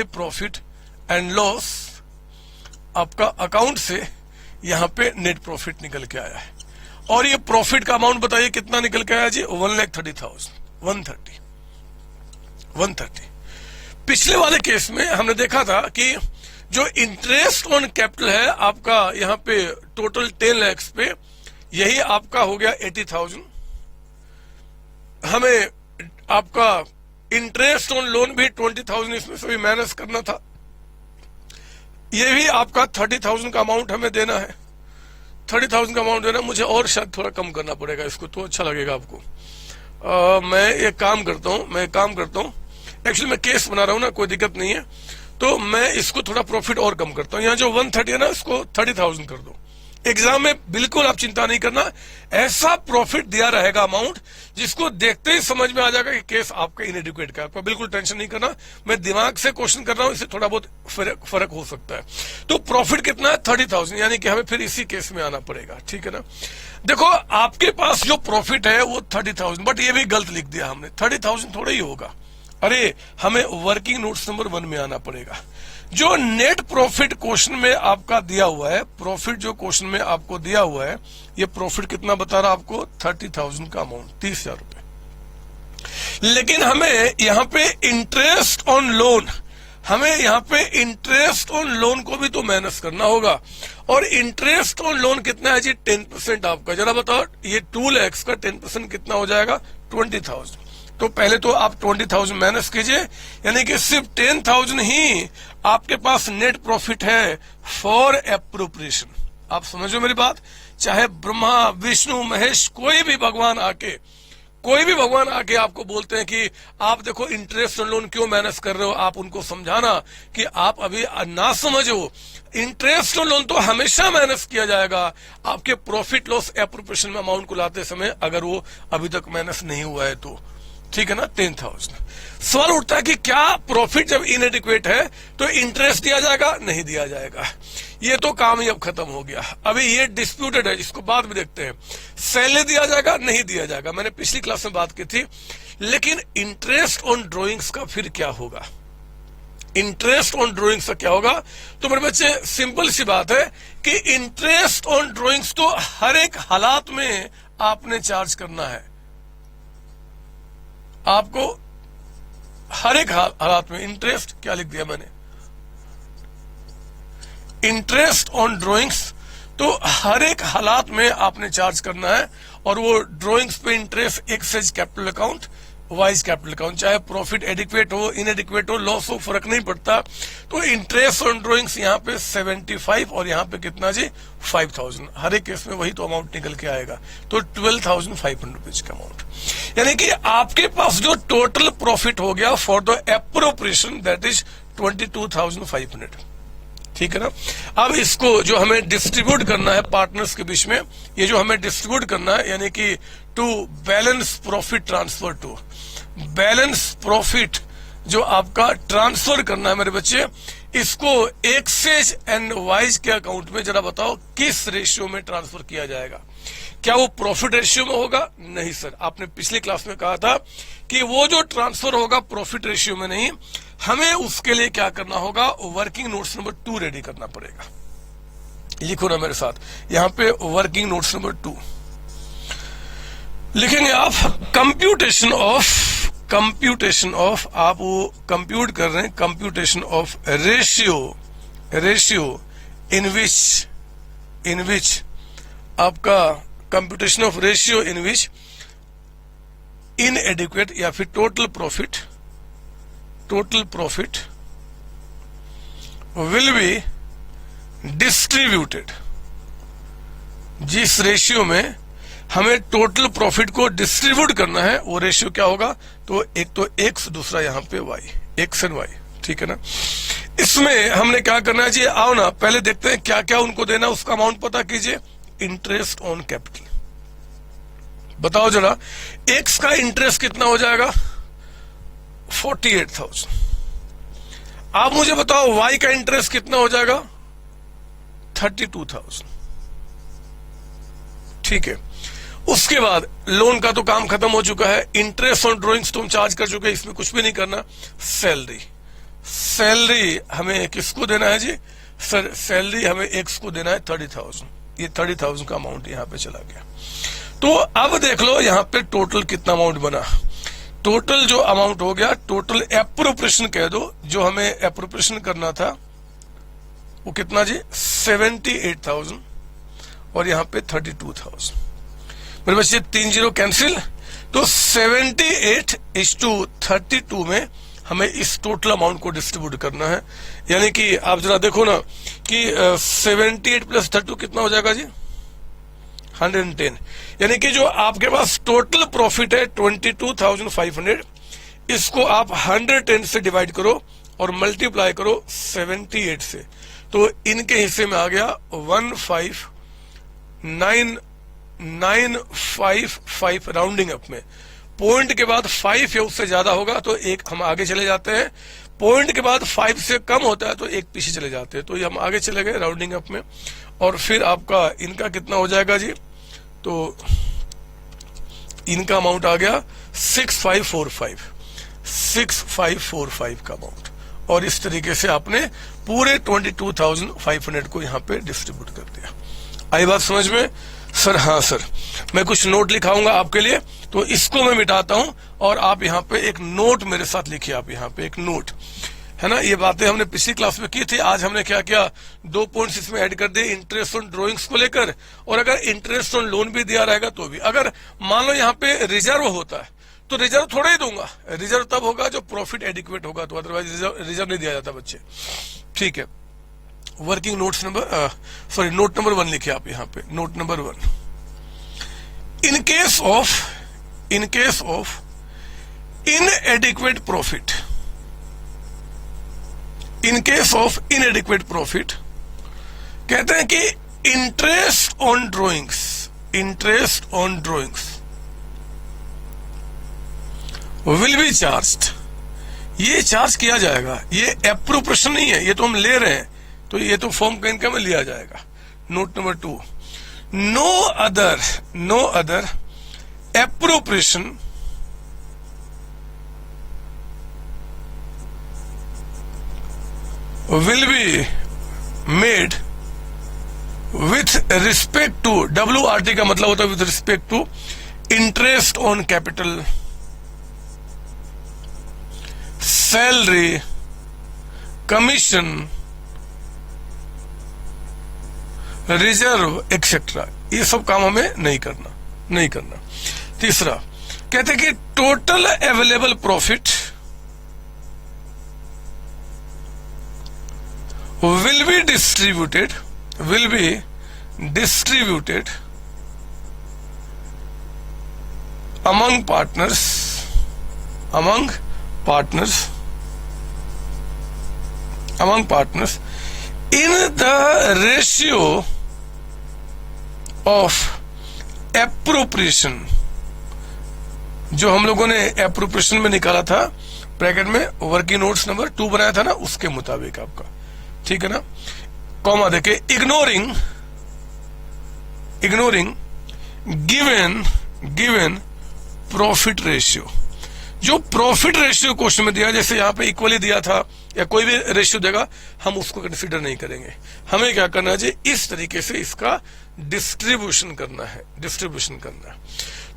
प्रॉफिट एंड लॉस, आपका अकाउंट से यहां पे नेट प्रॉफिट निकल के आया है। और ये प्रॉफिट का अमाउंट बताइए कितना निकल के आया जी? 1,30,000। 130। पिछले वाले केस में हमने देखा था कि जो इंटरेस्ट ऑन कैपिटल है आपका यहां पे टोटल 10 लाख पे, यही आपका हो गया 80,000। हमें आपका इंटरेस्ट ऑन लोन भी 20,000 इसमें से भी मैनेज करना था। ये भी आपका 30,000 का अमाउंट हमें देना है। 30,000 का अमाउंट देना, मुझे और शायद थोड़ा कम करना पड़ेगा इसको, तो अच्छा लगेगा आपको। मैं एक काम करता हूं, एक्चुअली मैं केस बना रहा हूं ना, कोई दिक्कत नहीं है, तो मैं इसको थोड़ा प्रॉफिट और कम करता हूं। यहाँ जो 130 है ना, इसको 30,000 कर दो, एग्जाम में बिल्कुल आप चिंता नहीं करना, ऐसा प्रॉफिट दिया रहेगा अमाउंट जिसको देखते ही समझ में आ जाएगा कि केस आपका इनएडिक्वेट का। आपको बिल्कुल टेंशन नहीं करना, मैं दिमाग से क्वेश्चन कर रहा हूं, इससे थोड़ा बहुत फर्क हो सकता है। तो प्रॉफिट कितना है 30,000, यानी कि हमें फिर इसी केस में आना पड़ेगा, ठीक है ना। देखो आपके पास जो प्रॉफिट है वो 30,000, बट ये भी गलत लिख दिया हमने, 30,000 थोड़ा ही होगा। अरे हमें वर्किंग नोट्स नंबर 1 में आना पड़ेगा। जो नेट प्रॉफिट क्वेश्चन में आपका दिया हुआ है, प्रॉफिट जो क्वेश्चन में आपको दिया हुआ है, ये प्रॉफिट कितना बता रहा है आपको 30,000 का अमाउंट, 30,000 रुपए। लेकिन हमें यहाँ पे इंटरेस्ट ऑन लोन, हमें यहाँ पे इंटरेस्ट ऑन लोन को भी तो माइनस करना होगा। और इंटरेस्ट ऑन लोन कितना है जी 10% आपका। जरा बताओ ये 2 लाख का 10% कितना हो जाएगा 20,000। तो पहले तो आप 20,000 माइनस कीजिए, यानी कि सिर्फ 10,000 ही आपके पास नेट प्रॉफिट है फॉर एप्रोप्रिएशन। आप समझो मेरी बात, चाहे ब्रह्मा विष्णु महेश कोई भी भगवान आके आपको बोलते हैं कि आप देखो इंटरेस्ट ऑन लोन क्यों माइनस कर रहे हो, आप उनको समझाना कि आप अभी ना समझो, इंटरेस्ट ऑन लोन तो हमेशा माइनस किया जाएगा आपके प्रॉफिट लॉस एप्रोप्रिएशन में अमाउंट को लाते समय, अगर वो अभी तक माइनस नहीं हुआ है तो, ठीक है ना। 10,000। सवाल उठता है कि क्या प्रॉफिट जब इनएडिक्वेट है तो इंटरेस्ट दिया जाएगा, नहीं दिया जाएगा। ये तो काम ही अब खत्म हो गया, अभी ये डिस्प्यूटेड है, इसको बाद में देखते हैं। सैलरी दिया जाएगा, नहीं दिया जाएगा, मैंने पिछली क्लास में बात की थी। लेकिन इंटरेस्ट ऑन ड्रॉइंग्स का फिर क्या होगा, इंटरेस्ट ऑन ड्रॉइंग्स का क्या होगा। तो मेरे बच्चे सिंपल सी बात है कि इंटरेस्ट ऑन ड्रॉइंग्स तो हर एक हालात में आपने चार्ज करना है, आपको हर एक हालात में। इंटरेस्ट क्या लिख दिया मैंने, इंटरेस्ट ऑन ड्रॉइंग्स तो हर एक हालात में आपने चार्ज करना है। और वो ड्रॉइंग्स पे interest excise capital account, Y's capital account, चाहे प्रॉफिट एडिक्वेट हो इनएडिक्वेट हो लॉस हो फर्क नहीं पड़ता। तो इंटरेस्ट ऑन ड्रॉइंग्स यहाँ पे 75 और यहाँ पे कितना जी 5,000, हर एक केस में वही तो अमाउंट निकल के आएगा। तो 12,500 रुपीज का अमाउंट, यानी कि आपके पास जो टोटल प्रॉफिट हो गया for the appropriation that is 22,500, ठीक है ना। अब इसको जो हमें डिस्ट्रीब्यूट करना है पार्टनर्स के बीच में, ये जो हमें डिस्ट्रीब्यूट करना है, यानी कि to balance profit transfer, to balance profit जो आपका ट्रांसफर करना है मेरे बच्चे, इसको एक्सेज एंड वाइज के अकाउंट में जरा बताओ किस रेशियो में ट्रांसफर किया जाएगा। क्या वो प्रॉफिट रेशियो में होगा? नहीं सर, आपने पिछली क्लास में कहा था कि वो जो ट्रांसफर होगा प्रॉफिट रेशियो में नहीं, हमें उसके लिए क्या करना होगा, वर्किंग नोट्स नंबर 2 रेडी करना पड़ेगा। लिखो ना मेरे साथ, यहां पे वर्किंग नोट्स नंबर 2 लिखेंगे आप। कंप्यूटेशन ऑफ आप वो कंप्यूट कर रहे हैं, कंप्यूटेशन ऑफ रेशियो इन विच आपका कंप्यूटेशन ऑफ रेशियो इन विच इनएडिक्वेट या फिर total profit will be distributed. जिस रेशियो में हमें टोटल प्रॉफिट को डिस्ट्रीब्यूट करना है वो रेशियो क्या होगा, तो एक तो एक्स, दूसरा यहां पे वाई, एक्स एंड वाई, ठीक है ना। इसमें हमने क्या करना है जी, आओ ना पहले देखते हैं क्या क्या उनको देना, उसका अमाउंट पता कीजिए। इंटरेस्ट ऑन कैपिटल बताओ जरा, एक्स का इंटरेस्ट कितना हो जाएगा 48,000। आप मुझे बताओ वाई का इंटरेस्ट कितना हो जाएगा 32,000, ठीक है। उसके बाद लोन का तो काम खत्म हो चुका है, इंटरेस्ट ऑन ड्रॉइंग्स तुम चार्ज कर चुके, इसमें कुछ भी नहीं करना। सैलरी हमें किसको देना है जी सर, सैलरी हमें एक्स को देना है 30,000, ये 30,000 का अमाउंट यहां पे चला गया। तो अब देख लो यहां पे टोटल कितना अमाउंट बना, टोटल जो अमाउंट हो गया, टोटल एप्रोप्रिएशन कह दो, जो हमें एप्रोप्रिएशन करना था वो कितना जी 78,000 और यहां पे 32,000। मेरे बच्चे 3 0 कैंसिल, तो 78:32 में हमें इस टोटल अमाउंट को डिस्ट्रीब्यूट करना है। यानी कि आप जरा देखो ना कि 78 + 32 कितना हो जाएगा जी 110। यानी कि जो आपके पास टोटल प्रॉफिट है 22,500, इसको आप 110 से डिवाइड करो और मल्टीप्लाई करो 78 से, तो इनके हिस्से में आ गया 9955 राउंडिंग अप में। पॉइंट के बाद 5 या उससे ज्यादा होगा तो एक हम आगे चले जाते हैं, पॉइंट के बाद 5 से कम होता है तो एक पीछे चले जाते हैं। तो ये हम आगे चले गए राउंडिंग अप में। और फिर आपका इनका कितना हो जाएगा जी, तो इनका अमाउंट आ गया 6545 का अमाउंट। और इस तरीके से आपने पूरे 22,500 को यहाँ पे डिस्ट्रीब्यूट कर दिया। आई बात समझ में सर? हाँ सर, मैं कुछ नोट लिखाऊंगा आपके लिए, तो इसको मैं मिटाता हूं और आप यहाँ पे एक नोट मेरे साथ लिखिए। आप यहाँ पे एक नोट, है ना, ये बातें हमने पिछली क्लास में की थी। आज हमने क्या किया, 2 पॉइंट्स इसमें ऐड कर दिए इंटरेस्ट ऑन ड्रॉइंग्स को लेकर, और अगर इंटरेस्ट ऑन लोन भी दिया रहेगा तो भी। अगर मान लो यहाँ पे रिजर्व होता है तो रिजर्व थोड़ा ही दूंगा, रिजर्व तब होगा जो प्रॉफिट एडिक्वेट होगा, तो अदरवाइज रिजर्व नहीं दिया जाता बच्चे। ठीक है, working notes number note number 1 लिखिए आप यहाँ पे। Note number 1, in case of इनएडिक्वेट profit, in case of इनएडिक्वेट profit कहते हैं कि interest on drawings will be charged, ये चार्ज किया जाएगा। ये एप्रोप्रिएशन नहीं है, ये तो हम ले रहे हैं, तो ये तो फॉर्म का इनकम में लिया जाएगा। Note number 2, no other appropriation will be made with respect to, WRT का मतलब होता है with respect to interest on capital, salary, commission, reserve etcetera. ये सब काम हमें नहीं करना। तीसरा कहते हैं कि total available profit will be distributed among partners in the ratio of appropriation, जो हम लोगों ने एप्रोप्रिएशन में निकाला था ब्रैकेट में, वर्किंग नोट्स नंबर 2 बनाया था ना, उसके मुताबिक आपका। ठीक है ना, कॉमा देके इग्नोरिंग गिवन प्रॉफिट रेशियो। जो प्रॉफिट रेशियो क्वेश्चन में दिया, जैसे यहाँ पे इक्वली दिया था या कोई भी रेशियो देगा, हम उसको कंसीडर नहीं करेंगे। हमें क्या करना है, इस तरीके से इसका डिस्ट्रीब्यूशन करना है।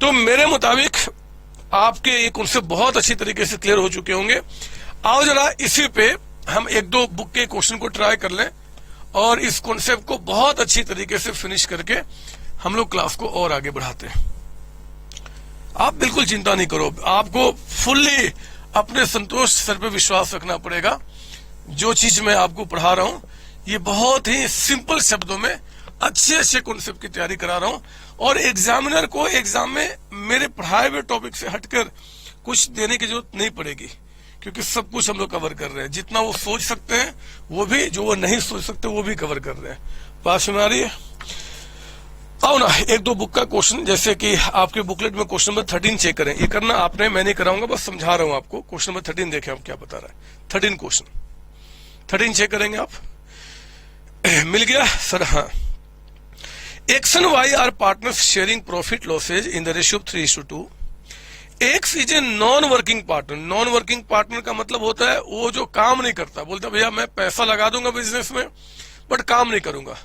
तो मेरे मुताबिक आपके ये कॉन्सेप्ट बहुत अच्छी तरीके से क्लियर हो चुके होंगे। आओ जरा इसी पे हम 1-2 बुक के क्वेश्चन को ट्राई कर लें और इस कॉन्सेप्ट को बहुत अच्छी तरीके से फिनिश करके हम लोग क्लास को और आगे बढ़ाते हैं। आप बिल्कुल चिंता नहीं करो, आपको फुल्ली अपने संतोष सर पे विश्वास रखना पड़ेगा। जो चीज मैं आपको पढ़ा रहा हूं, ये बहुत ही सिंपल शब्दों में अच्छे कॉन्सेप्ट की तैयारी करा रहा हूं, और एग्जामिनर को एग्जाम में मेरे पढ़ाए हुए टॉपिक से हटकर कुछ देने की जरूरत नहीं पड़ेगी, क्योंकि सब कुछ हम लोग कवर कर रहे हैं। जितना वो सोच सकते हैं वो भी, जो वो नहीं सोच सकते वो भी कवर कर रहे हैं। बात सुन आ रही है? आओ ना 1-2 बुक का क्वेश्चन, जैसे कि आपके बुकलेट में क्वेश्चन नंबर 13 चेक करें। ये करना आपने, मैं नहीं कराऊंगा, बस समझा रहा हूं आपको। क्वेश्चन नंबर 13 देखें आप क्या बता रहा है। 13 क्वेश्चन 13 चेक करेंगे आप। मिल गया सर? हाँ। X and Y are partners sharing profit losses in the ratio of 3:2. X is a non-working partner. Non-working partner का मतलब होता है वो जो काम नहीं करता, बोलता भैया मैं पैसा लगा दूंगा बिजनेस में बट काम नहीं करूंगा।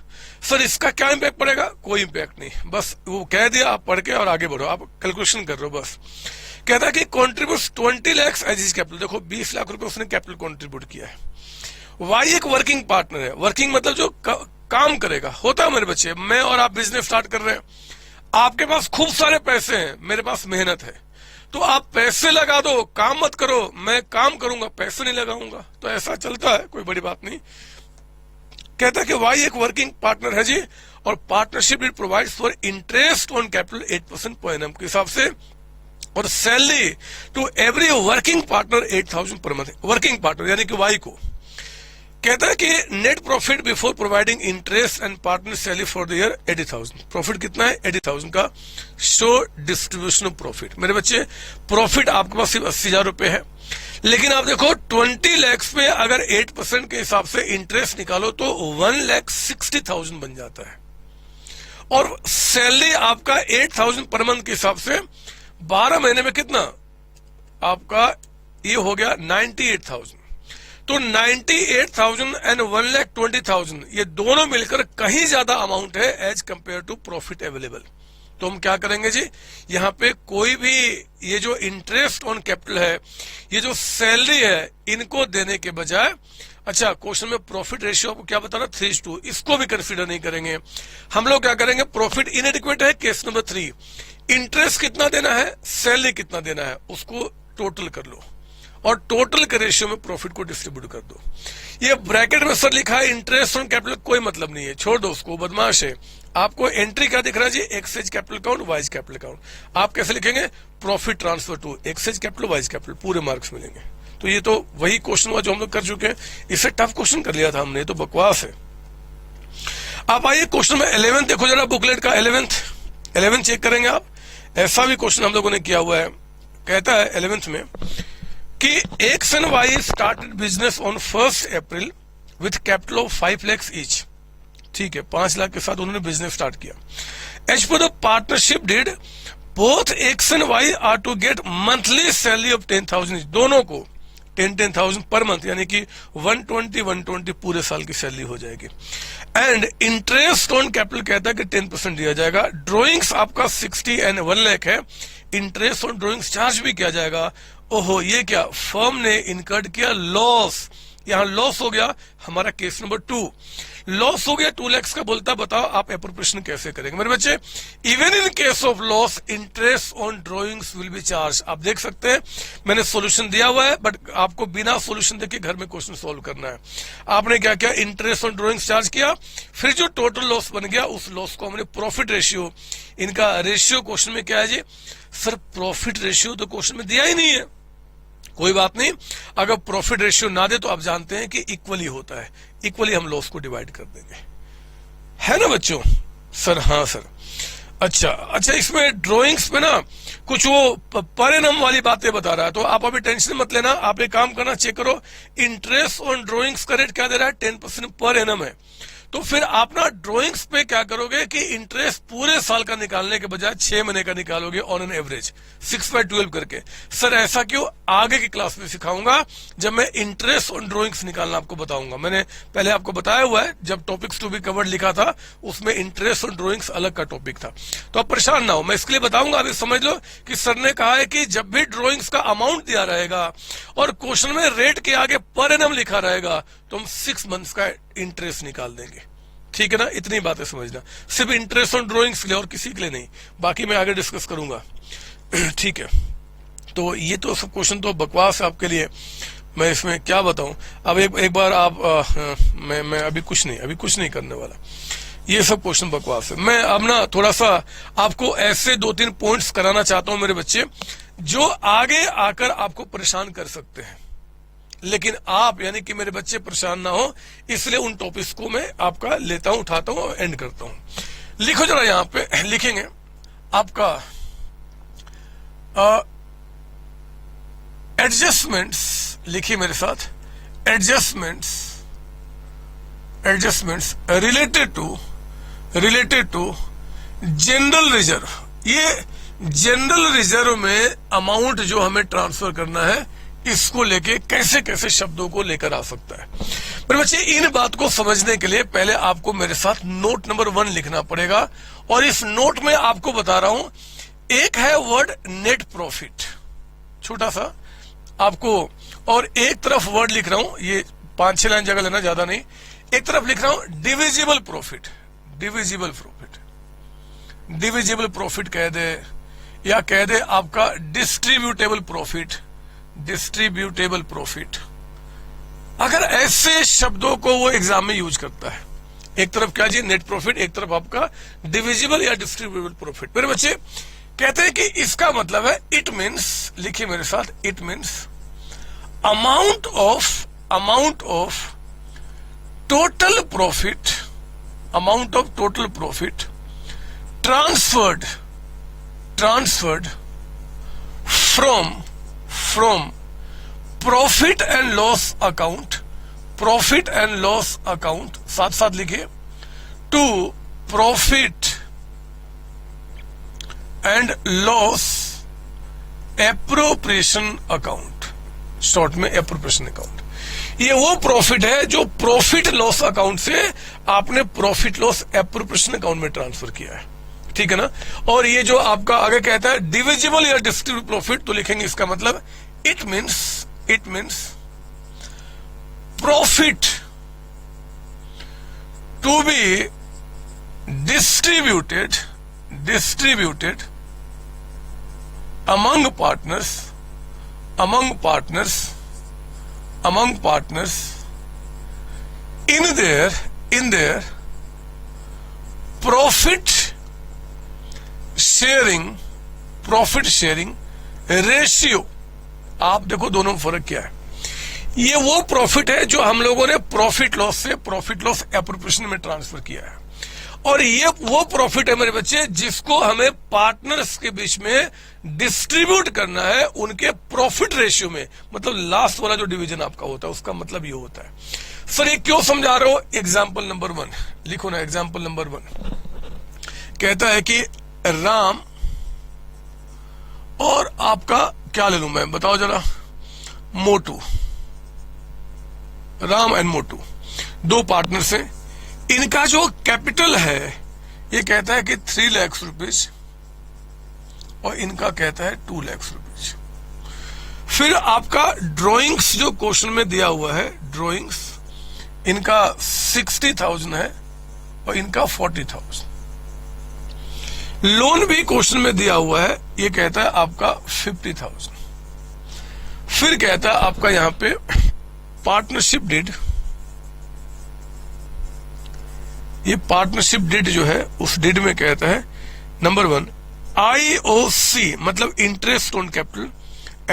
सर इसका क्या इम्पैक्ट पड़ेगा? कोई इम्पैक्ट नहीं, बस वो कह दिया, आप पढ़ के और आगे बढ़ो, आप कैलकुलेशन कर रहे हो बस। कहता है कि contribute 20 lakh as is capital. देखो 20 लाख रुपए उसने कैपिटल कॉन्ट्रीब्यूट किया है। वाई एक वर्किंग पार्टनर है। वर्किंग मतलब जो काम करेगा। होता है मेरे बच्चे, मैं और आप बिजनेस स्टार्ट कर रहे हैं, आपके पास खूब सारे पैसे हैं, मेरे पास मेहनत है, तो आप पैसे लगा दो, काम मत करो। मैं काम करूंगा, पैसे नहीं लगाऊंगा, तो ऐसा चलता है, कोई बड़ी बात नहीं। कहता है कि वाई एक वर्किंग पार्टनर है जी, और partnership it provides for interest on capital 8% per annum के हिसाब से, और salary to every working partner 8,000 per month. Working partner यानी कि वाई को कहता है कि net profit before providing interest and partner salary for the year 80,000। Profit कितना है? 80,000 का। Show distribution of profit. मेरे बच्चे, प्रॉफिट आपके पास सिर्फ 80,000 रुपए है, लेकिन आप देखो 20 लाख पे अगर 8% के हिसाब से इंटरेस्ट निकालो तो 1,60,000 बन जाता है, और सैलरी आपका 8,000 पर मंथ के हिसाब से 12 महीने में कितना आपका ये हो गया 98,000। तो 98,000 एंड 1,20,000 ये दोनों मिलकर कहीं ज्यादा अमाउंट है as compared to profit available. तो हम क्या करेंगे जी, यहाँ पे कोई भी ये जो इंटरेस्ट ऑन कैपिटल है, ये जो सैलरी है, इनको देने के बजाय, अच्छा क्वेश्चन में प्रॉफिट रेशियो आपको क्या बता रहा 3:2, इसको भी कंसीडर नहीं करेंगे। हम लोग क्या करेंगे, प्रॉफिट इनएडिक्वेट है केस नंबर 3, इंटरेस्ट कितना देना है, सैलरी कितना देना है, उसको टोटल कर लो और टोटल के रेशियो में प्रॉफिट को डिस्ट्रीब्यूट कर दो। ये ब्रैकेट में सर लिखा है इंटरेस्ट ऑन कैपिटल, कोई मतलब नहीं है, छोड़ दो उसको, बदमाश है। आपको एंट्री क्या दिख रहा है जी, X's capital account, Y's capital account. आप कैसे लिखेंगे, profit transfer to X's capital, Y's capital, पूरे मार्क्स मिलेंगे। तो ये तो वही क्वेश्चन हुआ जो हम लोग कर चुके हैं, इससे टफ क्वेश्चन कर लिया था हमने, तो बकवास है। आप आइए क्वेश्चन में 11 देखो जरा, बुकलेट का 11 चेक करेंगे आप। ऐसा भी क्वेश्चन हम लोगों ने किया हुआ है। कहता है 11th में कि X and Y started business on 1 April with capital of 5 lakh each. ठीक है, 5 लाख के साथ उन्होंने बिजनेस स्टार्ट किया। As per the partnership deed both X and Y are to get monthly salary of 10,000 each. दोनों को 10,000 पर मंथ, यानी कि 120 पूरे साल की सैलरी हो जाएगी। एंड इंटरेस्ट ऑन कैपिटल कहता है कि 10% दिया जाएगा। ड्रॉइंग्स आपका 60 एंड 1 लाख है, इंटरेस्ट ऑन ड्रॉइंग्स चार्ज भी किया जाएगा। ओहो, ये क्या, फर्म ने इनकर्ड किया लॉस, यहां लॉस हो गया हमारा केस नंबर 2, लॉस हो गया 2 लाख का। बोलता बताओ आप एप्रोप्रिएशन कैसे करेंगे मेरे बच्चे। Even in case of loss interest on drawings will B charge. आप देख सकते हैं मैंने सॉल्यूशन दिया हुआ है, बट आपको बिना सॉल्यूशन देखे घर में क्वेश्चन सॉल्व करना है। आपने क्या किया, इंटरेस्ट ऑन ड्रॉइंग्स चार्ज किया, फिर जो टोटल लॉस बन गया उस लॉस को हमने प्रॉफिट रेशियो, इनका रेशियो क्वेश्चन में क्या है जी, सर प्रॉफिट रेशियो तो क्वेश्चन में दिया ही नहीं है। कोई बात नहीं, अगर प्रॉफिट रेशियो ना दे तो आप जानते हैं कि इक्वली होता है, इक्वली हम लॉस को डिवाइड कर देंगे, है ना बच्चों। सर हाँ सर, अच्छा इसमें ड्राइंग्स में ना कुछ वो परिणाम वाली बातें बता रहा है, तो आप अभी टेंशन मत लेना। आप एक काम करना, चेक करो इंटरेस्ट ऑन ड्राइंग्स का रेट क्या दे रहा है, 10% पर एनम है। तो फिर आप ना ड्राइंग्स पे क्या करोगे कि इंटरेस्ट पूरे साल का निकालने के बजाय 6 महीने का निकालोगे ऑन एन एवरेज 6/12 करके। सर ऐसा क्यों, आगे की क्लास में सिखाऊंगा जब मैं इंटरेस्ट ऑन ड्राइंग्स निकालना आपको बताऊंगा। मैंने पहले आपको बताया हुआ है, जब टॉपिक्स टू बी कवर्ड लिखा था उसमें इंटरेस्ट ऑन ड्राइंग्स अलग का टॉपिक था। तो आप परेशान ना हो, मैं इसके लिए बताऊंगा। अभी समझ लो कि सर ने कहा है कि जब भी ड्राइंग्स का अमाउंट दिया रहेगा और क्वेश्चन में रेट के आगे पर एनम लिखा रहेगा तो हम 6 मंथ्स का इंटरेस्ट निकाल देंगे। ठीक है ना, इतनी बातें समझना, सिर्फ इंटरेस्ट ऑन ड्राइंग्स के लिए और किसी के लिए नहीं, बाकी मैं आगे डिस्कस करूंगा। ठीक है, तो ये तो सब क्वेश्चन तो बकवास है आपके लिए, मैं इसमें क्या बताऊं। अब एक बार आप मैं अभी कुछ नहीं करने वाला, ये सब क्वेश्चन बकवास है। मैं अब ना थोड़ा सा आपको ऐसे 2-3 पॉइंट्स कराना चाहता हूं मेरे बच्चे, जो आगे आकर आपको परेशान कर सकते हैं, लेकिन आप यानी कि मेरे बच्चे परेशान ना हो, इसलिए उन टॉपिक्स को मैं आपका लेता हूं, उठाता हूं और एंड करता हूं। लिखो जरा, यहां पे लिखेंगे आपका एडजस्टमेंट्स, लिखिए मेरे साथ, adjustments related to general reserve. ये जनरल रिजर्व में अमाउंट जो हमें ट्रांसफर करना है, इसको लेके कैसे कैसे शब्दों को लेकर आ सकता है। मेरे बच्चे, इन बात को समझने के लिए पहले आपको मेरे साथ नोट नंबर 1 लिखना पड़ेगा, और इस नोट में आपको बता रहा हूं, एक है वर्ड नेट प्रॉफिट, छोटा सा आपको, और एक तरफ वर्ड लिख रहा हूं, ये 5-6 लाइन जगह लेना, ज्यादा नहीं, एक तरफ लिख रहा हूं डिविजिबल प्रॉफिट कह दे, या कह दे आपका डिस्ट्रीब्यूटेबल प्रॉफिट। अगर ऐसे शब्दों को वो एग्जाम में यूज करता है, एक तरफ क्या जी नेट प्रॉफिट, एक तरफ आपका डिविजिबल या डिस्ट्रीब्यूटेबल प्रॉफिट। मेरे बच्चे कहते हैं कि इसका मतलब है, इट मीन्स, लिखिए मेरे साथ, it means amount of total profit, amount of total profit transferred from profit and loss account, साथ साथ लिखिए, to profit and loss appropriation account, short में appropriation account। ये वो प्रॉफिट है जो प्रॉफिट लॉस अकाउंट से आपने प्रॉफिट लॉस एप्रोप्रिएशन अकाउंट में ट्रांसफर किया है, ठीक है ना। और ये जो आपका आगे कहता है डिविजिबल या डिस्ट्रीब्यूट प्रॉफिट, तो लिखेंगे इसका मतलब it means profit to be distributed among partners in their profit sharing ratio. आप देखो दोनों में फर्क क्या है। ये वो प्रॉफिट है जो हम लोगों ने प्रॉफिट लॉस से प्रॉफिट लॉस एप्रोप्रिएशन में ट्रांसफर किया है, और ये वो प्रॉफिट है मेरे बच्चे जिसको हमें पार्टनर्स के बीच में डिस्ट्रीब्यूट करना है उनके प्रॉफिट रेशियो में, मतलब लास्ट वाला जो डिवीजन आपका होता है उसका मतलब ये होता है। सर ये क्यों समझा रहा हूं? एग्जाम्पल नंबर 1 लिखो ना। एग्जाम्पल नंबर 1 कहता है कि राम और आपका क्या ले लूं मैं, बताओ जरा, मोटू, राम एंड मोटू, दो पार्टनर्स हैं। इनका जो कैपिटल है ये कहता है कि 3 लाख रुपीज और इनका कहता है 2 लाख रुपीज। फिर आपका ड्राइंग्स जो क्वेश्चन में दिया हुआ है, ड्राइंग्स इनका 60,000 है और इनका 40,000। लोन भी क्वेश्चन में दिया हुआ है, ये कहता है आपका 50,000। फिर कहता है आपका यहां पे पार्टनरशिप डिड, ये पार्टनरशिप डिड जो है उस डिड में कहता है नंबर 1 IOC मतलब interest on capital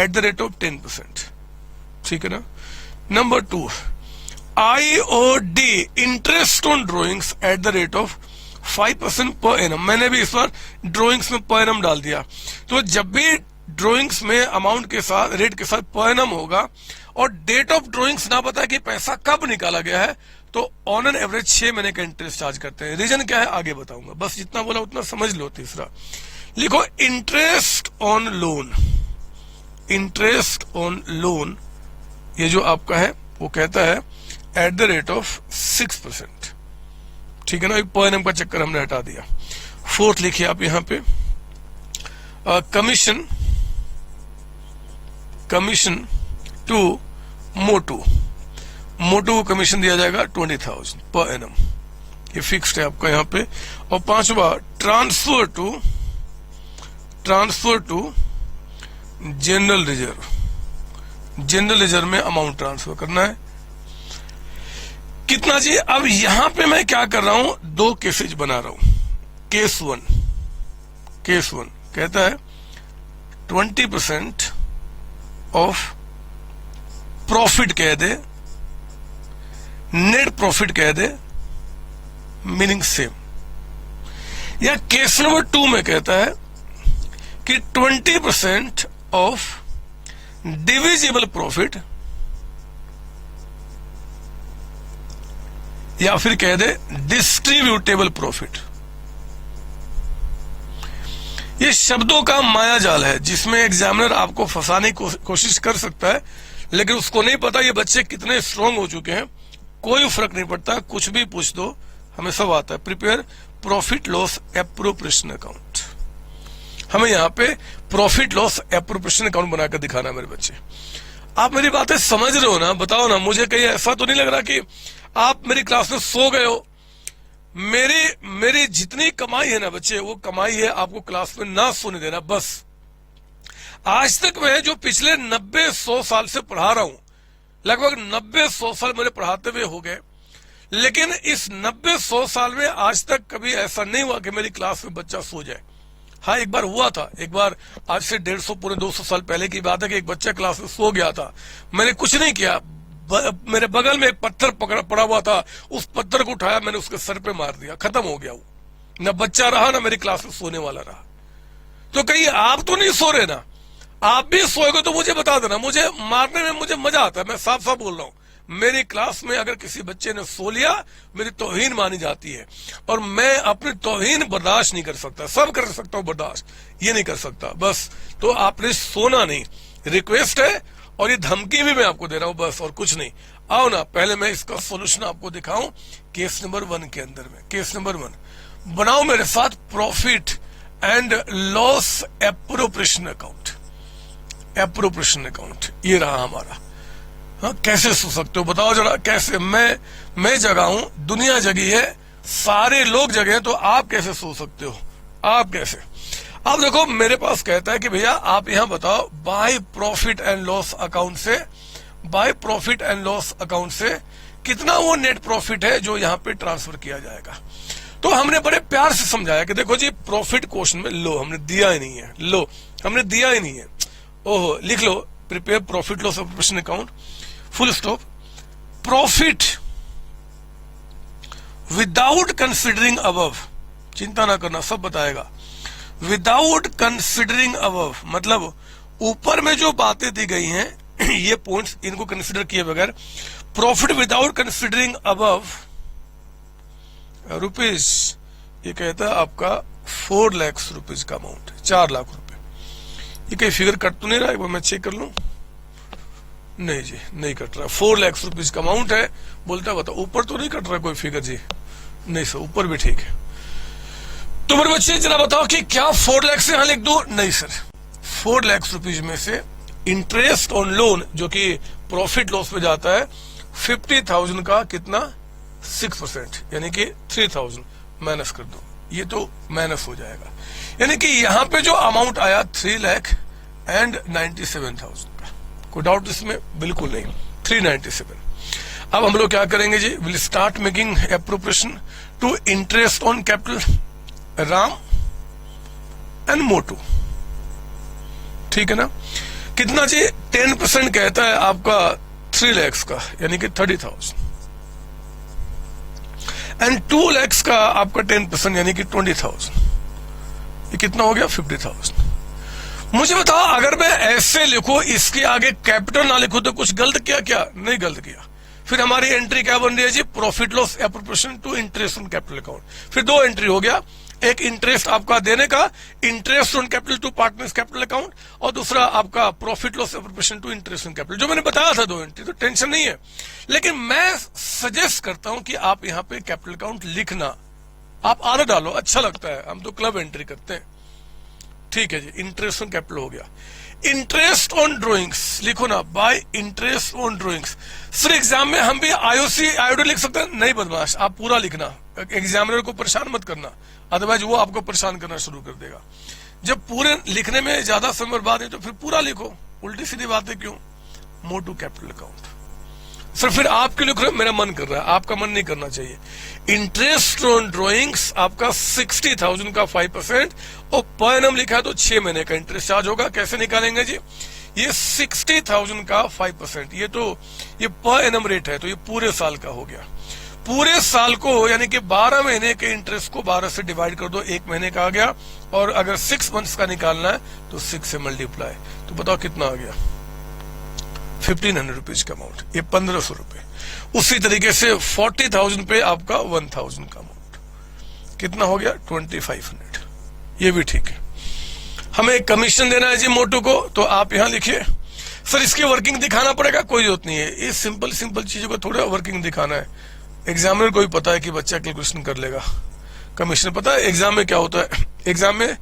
at the rate of 10%, ठीक है ना। Number 2 IOD interest on drawings at the rate of 5% per annum. मैंने भी इस बार ड्रॉइंग्स में पर एनम डाल दिया, तो जब भी ड्रॉइंग्स में अमाउंट के साथ रेट के साथ पर एनम होगा और डेट ऑफ ड्रॉइंग्स ना पता कि पैसा कब निकाला गया है, तो ऑन एन एवरेज 6 महीने का इंटरेस्ट चार्ज करते हैं। रीजन क्या है आगे बताऊंगा, बस जितना बोला उतना समझ लो। तीसरा लिखो इंटरेस्ट ऑन लोन, ये जो आपका है वो कहता है एट द रेट ऑफ 6%, ठीक है ना। पर एनम का चक्कर हमने हटा दिया। 4th लिखिए आप यहां पे कमीशन टू मोटू को कमीशन दिया जाएगा 20,000 पर एनम, ये फिक्स्ड है आपका यहाँ पे। और 5वां ट्रांसफर टू जनरल रिजर्व में अमाउंट ट्रांसफर करना है। कितना जी? अब यहां पे मैं क्या कर रहा हूं, 2 केसेज बना रहा हूं। केस 1 कहता है 20% ऑफ प्रॉफिट कह दे, नेट प्रॉफिट कह दे, मीनिंग सेम। या केस नंबर 2 में कहता है कि 20% ऑफ डिविजिबल प्रॉफिट, या फिर कह दे डिस्ट्रीब्यूटेबल प्रॉफिट। ये शब्दों का माया जाल है जिसमें एग्जामिनर आपको फंसाने की कोशिश कर सकता है, लेकिन उसको नहीं पता ये बच्चे कितने स्ट्रांग हो चुके हैं। कोई फर्क नहीं पड़ता, कुछ भी पूछ दो हमें सब आता है। Prepare profit loss appropriation account, हमें यहाँ पे प्रॉफिट लॉस एप्रोप्रिएशन अकाउंट बनाकर दिखाना है मेरे बच्चे। आप मेरी बातें समझ रहे हो ना? बताओ ना, मुझे कहीं ऐसा तो नहीं लग रहा कि आप मेरी क्लास में सो गए हो। मेरी जितनी कमाई है ना बच्चे, वो कमाई है आपको क्लास में ना सोने देना बस। आज तक मैं जो पिछले 90-100 साल से पढ़ा रहा हूं, लगभग 90-100 साल मेरे पढ़ाते हुए हो गए, लेकिन इस 90-100 साल में आज तक कभी ऐसा नहीं हुआ कि मेरी क्लास में बच्चा सो जाए। हाँ, एक बार हुआ था, एक बार आज से 150 पूरे 200 साल पहले की बात है कि एक बच्चा क्लास में सो गया था। मैंने कुछ नहीं किया, मेरे बगल में एक पत्थर पड़ा हुआ था, उस पत्थर को उठाया, मैंने उसके सर पे मार दिया, खत्म हो गया वो। न बच्चा रहा, ना मेरी क्लास में सोने वाला रहा। तो कहीं आप तो नहीं सो रहे ना, आप भी सोएगे तो मुझे बता देना, मुझे मारने में मुझे मजा आता है, मैं साफ साफ बोल रहा हूं। मेरी क्लास में अगर किसी बच्चे ने सो लिया, मेरी तौहीन मानी जाती है, और मैं अपनी तौहीन बर्दाश्त नहीं कर सकता। सब कर सकता हूं बर्दाश्त, ये नहीं कर सकता बस। तो आपने सोना नहीं, रिक्वेस्ट है, और ये धमकी भी मैं आपको दे रहा हूं, बस और कुछ नहीं। आओ ना, पहले मैं इसका सोल्यूशन आपको दिखाऊं केस नंबर 1 के अंदर में। केस नंबर 1 बनाओ मेरे साथ profit and loss appropriation account. Appropriation account ये रहा हमारा। हाँ, कैसे सो सकते हो बताओ जरा, कैसे? मैं जगा हूं, दुनिया जगी है, सारे लोग जगे हैं, तो आप कैसे सो सकते हो? आप कैसे? अब देखो, मेरे पास कहता है कि भैया आप यहां बताओ, by profit and loss account से, by profit and loss account से कितना वो नेट प्रॉफिट है जो यहां पे ट्रांसफर किया जाएगा। तो हमने बड़े प्यार से समझाया कि देखो जी, प्रॉफिट क्वेश्चन में लो हमने दिया ही नहीं है, लो हमने दिया ही नहीं है। ओहो, लिख लो, prepare profit loss appropriation account, full stop, profit without considering above, चिंता ना करना, सब बताएगा। विदाउट कंसिडरिंग अबव मतलब ऊपर में जो बातें दी गई हैं ये पॉइंट्स, इनको कंसिडर किए बगैर, profit without considering above rupees, ये कहता है आपका 4 लाख रुपीज का अमाउंट, 4 लाख रुपए। ये कहीं फिगर कट तो नहीं रहा है? मैं चेक कर लूं। नहीं जी, नहीं कट रहा। 4 लाख रुपीज का अमाउंट है, बोलता बता ऊपर तो नहीं कट रहा कोई फिगर जी? नहीं सर, ऊपर भी ठीक है। तो मेरे बच्चे जरा बताओ कि क्या 4 लाख से यहां लिख दो? नहीं सर, 4 लाख रुपीज में से इंटरेस्ट ऑन लोन जो कि प्रॉफिट लॉस में जाता है, 50,000 का कितना? 6%, यानी कि 3,000 माइनस कर दो, ये तो माइनस हो जाएगा। यानी कि यहां पे जो अमाउंट आया 3,97,000 का, कोई डाउट इसमें? बिल्कुल नहीं, 397। अब हम लोग क्या करेंगे जी? Will start making appropriation to interest on capital Ram and Motu, ठीक है ना? कितना जी? 10% कहता है आपका 3 लाख का, यानी कि 30,000, एंड 2 लाख का आपका 10% यानी कि 20,000, ये कितना हो गया? 50,000। मुझे बताओ, अगर मैं ऐसे लिखूं, इसके आगे कैपिटल ना लिखूं, तो कुछ गलत किया? क्या नहीं गलत किया। फिर हमारी एंट्री क्या बन रही है जी? Profit loss appropriation to interest on capital account. फिर 2 एंट्री हो गया, एक इंटरेस्ट आपका देने का, interest on capital to partners capital account, और दूसरा आपका profit loss appropriation to interest on capital, जो मैंने बताया था 2 एंट्री, तो टेंशन नहीं है। लेकिन मैं सजेस्ट करता हूं कि आप यहां पे कैपिटल अकाउंट लिखना, आप आगे डालो, अच्छा लगता है, हम तो क्लब एंट्री करते हैं, ठीक है जी। इंटरेस्ट ऑन कैपिटल हो गया। इंटरेस्ट ऑन ड्रॉइंग्स लिखो ना, bye interest on drawings. Sir exam में हम भी आईओसी आईओडी लिख सकते हैं? नहीं बदमाश, आप पूरा लिखना, एग्जामिनर को परेशान मत करना, अदरवाइज वो आपको परेशान करना शुरू कर देगा। जब पूरे लिखने में ज्यादा समय बर्बाद है तो फिर पूरा लिखो, उल्टी सीधी बातें क्यों? मोटू कैपिटल अकाउंट। सर फिर आप क्यों लिख रहे हो? मेरा मन कर रहा है, आपका मन नहीं करना चाहिए। इंटरेस्ट ऑन ड्रॉइंग्स आपका 60,000 का 5%, और पर एनम लिखा है तो 6 महीने का इंटरेस्ट चार्ज होगा। कैसे निकालेंगे जी? ये 60,000 का 5%, ये पर एनम रेट है, तो ये पूरे साल का हो गया। पूरे साल को यानी कि 12 महीने के इंटरेस्ट को 12 से डिवाइड कर दो, 1 महीने का आ गया, और अगर 6 मंथ्स का निकालना है तो 6 से मल्टीप्लाई, तो बताओ कितना आ गया? 1,500 रुपीज का अमाउंट, ये 1,500 रुपए। उसी तरीके से 40,000 पे आपका 1,000 का अमाउंट, कितना हो गया? 2,500, ये भी ठीक है। हमें कमीशन देना है जी मोटू को, तो आप यहां लिखिए। सर इसकी वर्किंग दिखाना पड़ेगा? कोई जरूरत नहीं है, ये सिंपल चीजों को थोड़ा वर्किंग दिखाना है। एग्जामिनर को भी पता है कि बच्चा कैलकुलेशन कर लेगा। कमीशन पता है एग्जाम में क्या होता है? एग्जाम में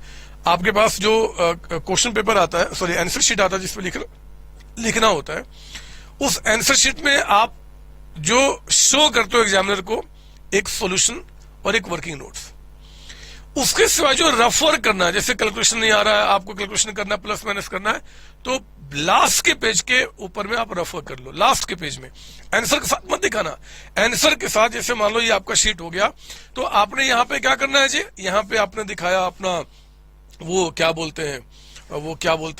आपके पास जो क्वेश्चन पेपर आता है, सॉरी आंसर शीट आता है, जिसमें लिखना होता है, उस आंसर शीट में आप जो शो करते हो एग्जामिनर को, एक सॉल्यूशन और एक वर्किंग नोट्स। उसके सिवा जो रफर करना है, जैसे कैलकुलेशन नहीं आ रहा है, आपको कैलकुलेशन करना है, प्लस माइनस करना है, तो लास्ट के पेज के ऊपर में आप रफर कर लो, लास्ट के पेज में। आंसर के साथ मत दिखाना, आंसर के साथ, जैसे मान लो ये आपका शीट हो गया, तो आपने यहाँ पे क्या करना है जी? यहाँ पे आपने दिखाया अपना वो क्या बोलते हैं,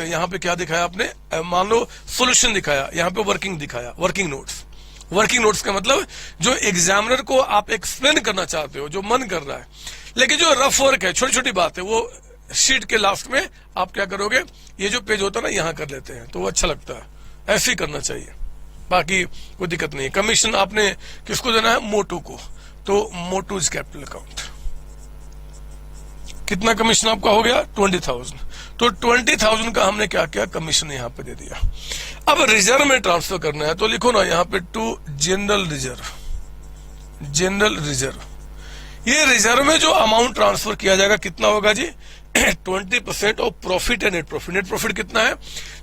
यहाँ पे क्या दिखाया आपने? मान लो सॉल्यूशन दिखाया, यहाँ पे वर्किंग दिखाया, वर्किंग नोट्स। वर्किंग नोट्स का मतलब जो एग्जामिनर को आप एक्सप्लेन करना चाहते हो, जो मन कर रहा है, लेकिन जो रफ वर्क है, छोटी छोटी बात है, वो शीट के लास्ट में आप क्या करोगे, ये जो पेज होता है ना, यहां कर लेते हैं, तो वो अच्छा लगता है, ऐसे ही करना चाहिए, बाकी कोई दिक्कत नहीं है। कमीशन आपने किसको देना है, मोटू को, तो मोटूज कैपिटल अकाउंट, कितना कमीशन आपका हो गया, 20,000, तो 20,000 का हमने क्या किया, कमीशन यहां पे दे दिया। अब रिजर्व में ट्रांसफर करना है, तो लिखो ना यहां पे to general reserve, general reserve. ये रिजर्व में जो अमाउंट ट्रांसफर किया जाएगा कितना होगा जी, 20% ऑफ प्रॉफिट है नेट प्रॉफिट। नेट प्रॉफिट कितना है,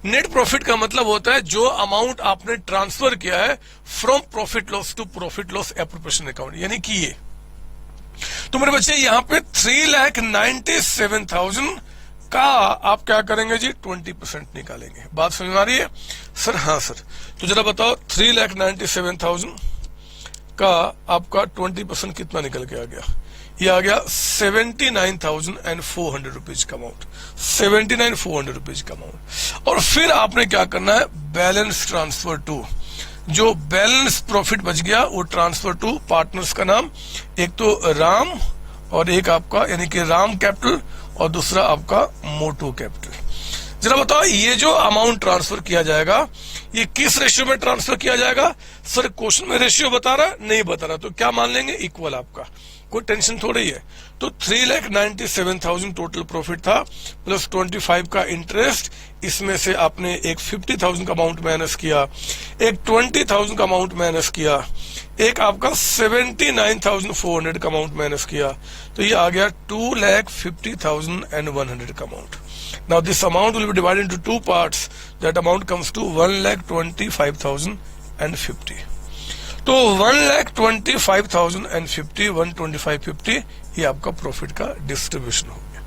नेट प्रॉफिट का मतलब होता है जो अमाउंट आपने ट्रांसफर किया है from profit loss to profit loss appropriation account, यानी कि ये। तो मेरे बच्चे यहां पे 3,97,000 का आप क्या करेंगे जी, 20% निकालेंगे। बात समझ में आ रही है सर? हाँ सर। तो जरा बताओ 3,97,000 का आपका 20% कितना निकल के आ गया, ये आ गया 79,400 रुपीज का अमाउंट, 79,400 रुपीज का अमाउंट। और फिर आपने क्या करना है, बैलेंस ट्रांसफर टू, जो बैलेंस प्रॉफिट बच गया वो ट्रांसफर टू पार्टनर्स का नाम, एक तो राम और एक आपका यानी कि राम कैपिटल और दूसरा आपका मोटू कैपिटल। जरा बताओ ये जो अमाउंट ट्रांसफर किया जाएगा ये किस रेशियो में ट्रांसफर किया जाएगा? सर क्वेश्चन में रेशियो बता रहा नहीं बता रहा, तो क्या मान लेंगे, इक्वल। आपका कोई टेंशन थोड़ी है। तो 3,97,000 टोटल प्रॉफिट था प्लस 25 का इंटरेस्ट, इसमें से आपने एक 50,000 का अमाउंट माइनस किया, एक 20,000 का अमाउंट माइनस किया, एक आपका 79,400 का अमाउंट माइनस किया, तो ये आ गया 2,50,100 का amount. Now this amount will be divided into two parts. That amount comes to 1,25,050. तो 1,25,050, 125,50 ये आपका प्रॉफिट का डिस्ट्रीब्यूशन हो गया।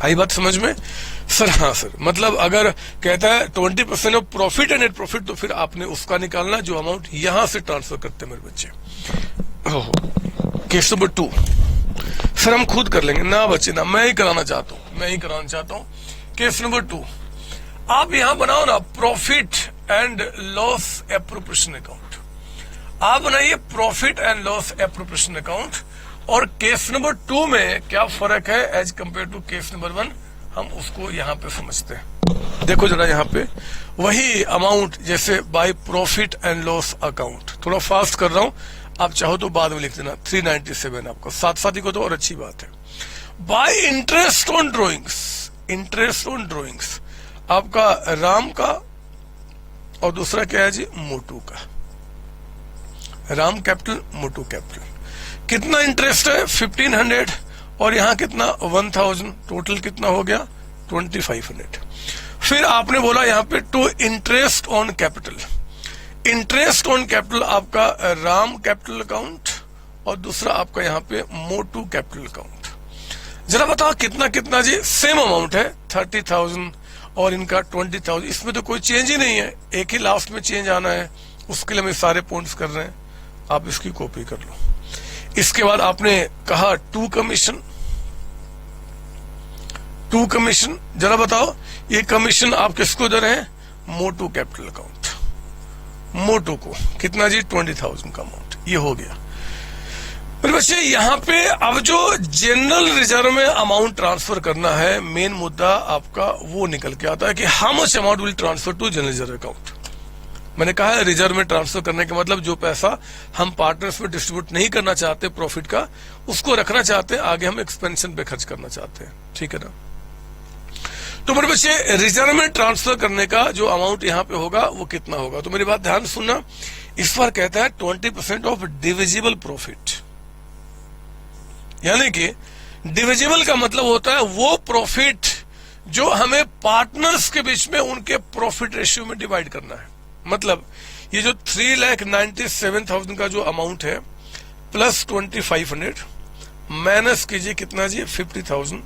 आई बात समझ में सर? हाँ सर। मतलब अगर कहता है 20% ऑफ प्रॉफिट है नेट प्रॉफिट, तो फिर आपने उसका निकालना जो अमाउंट यहां से ट्रांसफर करते हैं मेरे बच्चे। केस नंबर 2 सर हम खुद कर लेंगे ना बच्चे ना, मैं ही कराना चाहता हूं, मैं ही कराना चाहता हूं। केस नंबर 2 आप यहां बनाओ ना profit and loss appropriation account, आप बनाइए profit and loss appropriation account. और केस नंबर 2 में क्या फर्क है as compared to case number 1, हम उसको यहां पे समझते हैं। देखो जरा यहां पे वही अमाउंट जैसे bye profit and loss account, थोड़ा फास्ट कर रहा हूं, आप चाहो तो बाद में लिख देना 397 आपका, साथ साथ ही को तो और अच्छी बात है। Bye interest on drawings, interest on drawings आपका राम का और दूसरा क्या है जी, मोटू का। राम कैपिटल मोटू कैपिटल, कितना इंटरेस्ट है 1,500 और यहां कितना 1,000, टोटल कितना हो गया 2,500। फिर आपने बोला यहां पे to interest on capital, interest on capital आपका राम कैपिटल अकाउंट और दूसरा आपका यहां पे मोटू कैपिटल अकाउंट। जरा बताओ कितना कितना जी, सेम अमाउंट है 30,000 और इनका 20,000, इसमें तो कोई चेंज ही नहीं है, एक ही लास्ट में चेंज आना है, उसके लिए हम सारे पॉइंट्स कर रहे हैं, आप इसकी कॉपी कर लो। इसके बाद आपने कहा टू कमीशन, टू कमीशन, जरा बताओ ये कमीशन आप किसको दे रहे हैं, मोटू कैपिटल अकाउंट, मोटू को कितना जी 20,000 का अमाउंट, ये हो गया। फिर बच्चे यहाँ पे अब जो जनरल रिजर्व में अमाउंट ट्रांसफर करना है, मेन मुद्दा आपका वो निकल के आता है कि how much amount will transfer to general reserve account. मैंने कहा है रिजर्व में ट्रांसफर करने का मतलब जो पैसा हम पार्टनर्स में डिस्ट्रीब्यूट नहीं करना चाहते प्रॉफिट का, उसको रखना चाहते हैं, आगे हम एक्सपेंशन पे खर्च करना चाहते हैं, ठीक है ना। तो मेरे बच्चे रिजर्व में ट्रांसफर करने का जो अमाउंट यहाँ पे होगा वो कितना होगा, तो मेरी बात ध्यान सुनना। इस बार कहता है 20% ऑफ डिविजिबल प्रॉफिट, यानी कि डिविजिबल का मतलब होता है वो प्रॉफिट जो हमें पार्टनर्स के बीच में उनके प्रॉफिट रेशियो में डिवाइड करना है। मतलब ये जो 3,97,000 का जो अमाउंट है प्लस 2,500 माइनस कीजिए कितना जी 50,000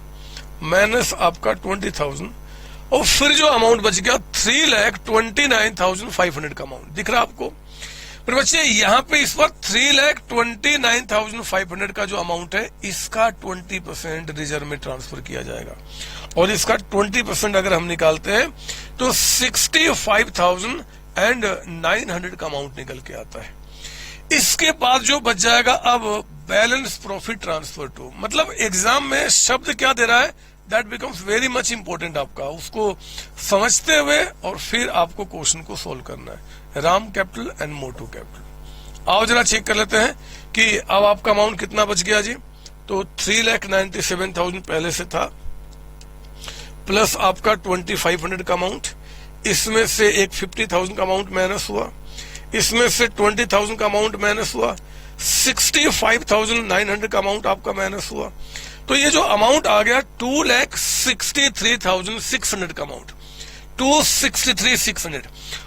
माइनस आपका 20,000 और फिर जो अमाउंट बच गया 3,29,500 का अमाउंट दिख रहा है आपको। फिर बच्चे यहाँ पे इस पर 3,29,500 का जो अमाउंट है इसका 20% रिजर्व में ट्रांसफर किया जाएगा और इसका 20% अगर हम निकालते हैं तो 65,000 एंड 900 का अमाउंट निकल के आता है। इसके बाद जो बच जाएगा अब बैलेंस प्रॉफिट ट्रांसफर टू, मतलब एग्जाम में शब्द क्या दे रहा है, that becomes very much important. आपका उसको समझते हुए और फिर आपको क्वेश्चन को सोल्व करना है। Ram capital and Motu capital. आओ जरा चेक कर लेते हैं कि अब आपका अमाउंट कितना बच गया जी। तो 3,97,000 पहले से था, प्लस आपका 2,500 का अमाउंट, इसमें से एक 50,000 का अमाउंट माइनस हुआ, इसमें से 20,000 का अमाउंट माइनस हुआ, 65,900 का अमाउंट आपका माइनस हुआ। तो ये जो अमाउंट आ गया 2,63,600 का अमाउंट, 263,600,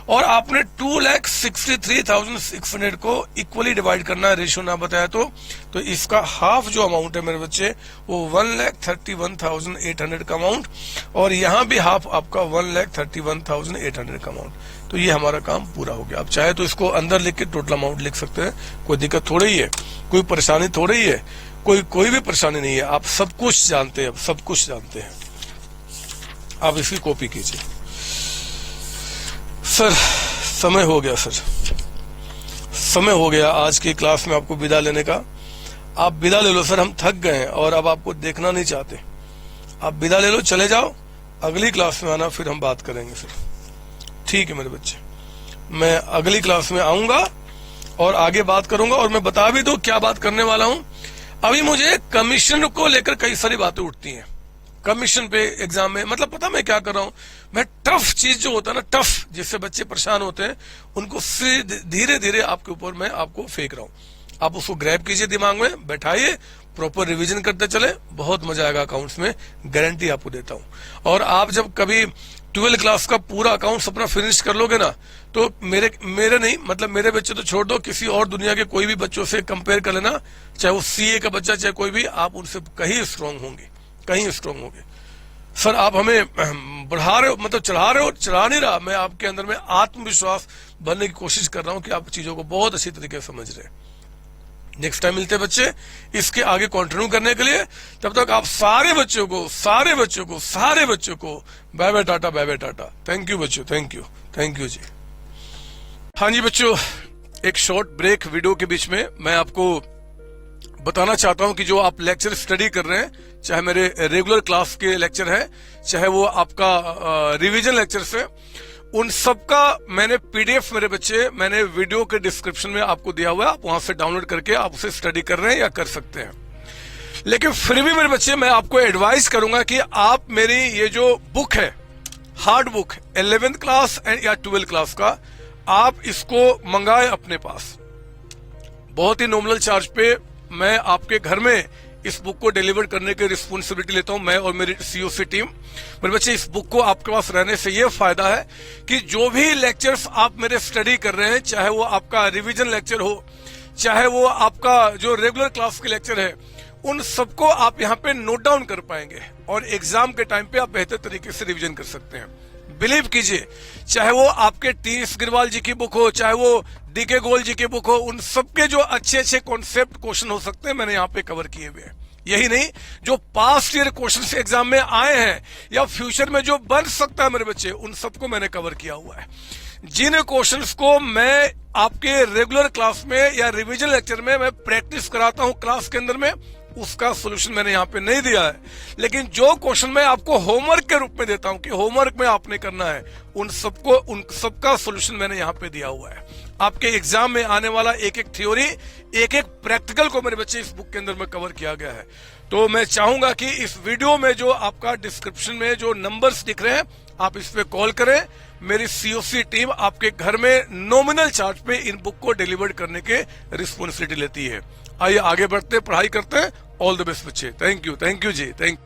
और आपने 2,63,600 को इक्वली डिवाइड करना है, रेशियो ना बताया तो इसका हाफ जो अमाउंट है मेरे बच्चे वो 1,31,800 का अमाउंट, और यहां भी हाफ आपका 1,31,800 का अमाउंट। तो ये हमारा काम पूरा हो गया। आप चाहे तो इसको अंदर लिख के टोटल अमाउंट लिख सकते हैं, कोई दिक्कत थोड़ी ही है, कोई परेशानी थोड़ी ही है, कोई भी परेशानी नहीं है। आप सब कुछ जानते हैं, अब सब कुछ जानते हैं। आप इसकी कॉपी कीजिए। सर समय हो गया, सर समय हो गया आज की क्लास में आपको विदा लेने का। आप विदा ले लो सर, हम थक गए हैं और अब आपको देखना नहीं चाहते। आप विदा ले लो, चले जाओ, अगली क्लास में आना, फिर हम बात करेंगे सर। ठीक है मेरे बच्चे, मैं अगली क्लास में आऊंगा और आगे बात करूंगा, और मैं बता भी दूं क्या बात करने वाला हूं। अभी मुझे कमीशन को लेकर कई सारी बातें उठती हैं। कमीशन पे एग्जाम में, मतलब पता मैं क्या कर रहा हूं, मैं टफ चीज जो होता है ना, टफ जिससे बच्चे परेशान होते हैं, उनको धीरे धीरे आपके ऊपर मैं आपको फेंक रहा हूं। आप उसको ग्रैब कीजिए, दिमाग में बैठाइए, प्रॉपर रिवीजन करते चले, बहुत मजा आएगा अकाउंट्स में, गारंटी आपको देता हूं। और आप जब कभी 12 क्लास का पूरा अकाउंट्स अपना फिनिश कर लोगे ना, तो मेरे नहीं, मतलब मेरे बच्चे तो छोड़ दो, किसी और दुनिया के कोई भी बच्चों से कंपेयर कर लेना, चाहे वो सीए का बच्चा चाहे कोई भी, आप उनसे कहीं स्ट्रांग होंगे, कहीं स्ट्रांग होंगे। सर आप हमें बढ़ा रहे हो, मतलब चढ़ा रहे हो, चढ़ा नहीं रहा, मैं आपके अंदर में आत्मविश्वास भरने की कोशिश कर रहा हूं कि आप चीजों को बहुत अच्छी तरीके से समझ रहे हैं। नेक्स्ट टाइम मिलते हैं बच्चे इसके आगे कंटिन्यू करने के लिए। तब तक आप सारे बच्चों को bye bye tata, bye bye tata. Thank you बच्चों, थैंक यू जी। हाँ जी बच्चों, एक शॉर्ट ब्रेक वीडियो के बीच में मैं आपको बताना चाहता हूं कि जो आप लेक्चर स्टडी कर रहे हैं, चाहे मेरे रेगुलर क्लास के लेक्चर है, चाहे वो आपका रिवीजन लेक्चर्स है, उन सबका मैंने पीडीएफ मेरे बच्चे मैंने वीडियो के डिस्क्रिप्शन में आपको दिया हुआ है। आप वहां से डाउनलोड करके आप उसे स्टडी कर रहे हैं या कर सकते हैं। लेकिन फिर भी मेरे बच्चे मैं आपको एडवाइस करूंगा कि आप मेरी ये जो बुक है, हार्ड बुक 11th क्लास या 12 क्लास का, आप इसको मंगाए अपने पास। बहुत ही नॉमिनल चार्ज पे मैं आपके घर में इस बुक को डिलीवर करने की रिस्पॉन्सिबिलिटी लेता हूं, मैं और मेरी सीओसी टीम। मेरे बच्चे इस बुक को आपके पास रहने से ये फायदा है कि जो भी लेक्चर्स आप मेरे स्टडी कर रहे हैं, चाहे वो आपका रिवीजन लेक्चर हो, चाहे वो आपका जो रेगुलर क्लास के लेक्चर है, उन सबको आप यहाँ पे नोट डाउन कर पाएंगे और एग्जाम के टाइम पे आप बेहतर तरीके से रिवीजन कर सकते हैं। बिलीव कीजिए, चाहे वो आपके टी.एस. गिरवाल जी की बुक हो, चाहे वो डीके गोयल जी की बुक हो, उन सबके जो अच्छे अच्छे कॉन्सेप्ट क्वेश्चन हो सकते हैं मैंने यहाँ पे कवर किए हुए हैं। यही नहीं, जो पास्ट ईयर क्वेश्चन एग्जाम में आए हैं या फ्यूचर में जो बन सकता है मेरे बच्चे, उन सबको मैंने कवर किया हुआ है। जिन क्वेश्चंस को मैं आपके रेगुलर क्लास में या रिवीजन लेक्चर में मैं प्रैक्टिस कराता हूं क्लास के अंदर में, उसका सोल्यूशन मैंने यहाँ पे नहीं दिया है। लेकिन जो क्वेश्चन मैं आपको होमवर्क के रूप में देता हूं कि होमवर्क में आपने करना है, उन सबका सोल्यूशन मैंने यहाँ पे दिया हुआ है। आपके एग्जाम में आने वाला एक एक थ्योरी, एक एक प्रैक्टिकल को मेरे बच्चे इस बुक के अंदर में कवर किया गया है। तो मैं चाहूंगा कि इस वीडियो में जो आपका डिस्क्रिप्शन में जो नंबर्स दिख रहे हैं, आप इस पे कॉल करें। मेरी सीओसी टीम आपके घर में नॉमिनल चार्ज पे इन बुक को डिलीवर करने के रिस्पॉन्सिबिलिटी लेती है। आइए आगे बढ़ते, पढ़ाई करते हैं। ऑल द बेस्ट बच्चे। थैंक यू जी, थैंक यू।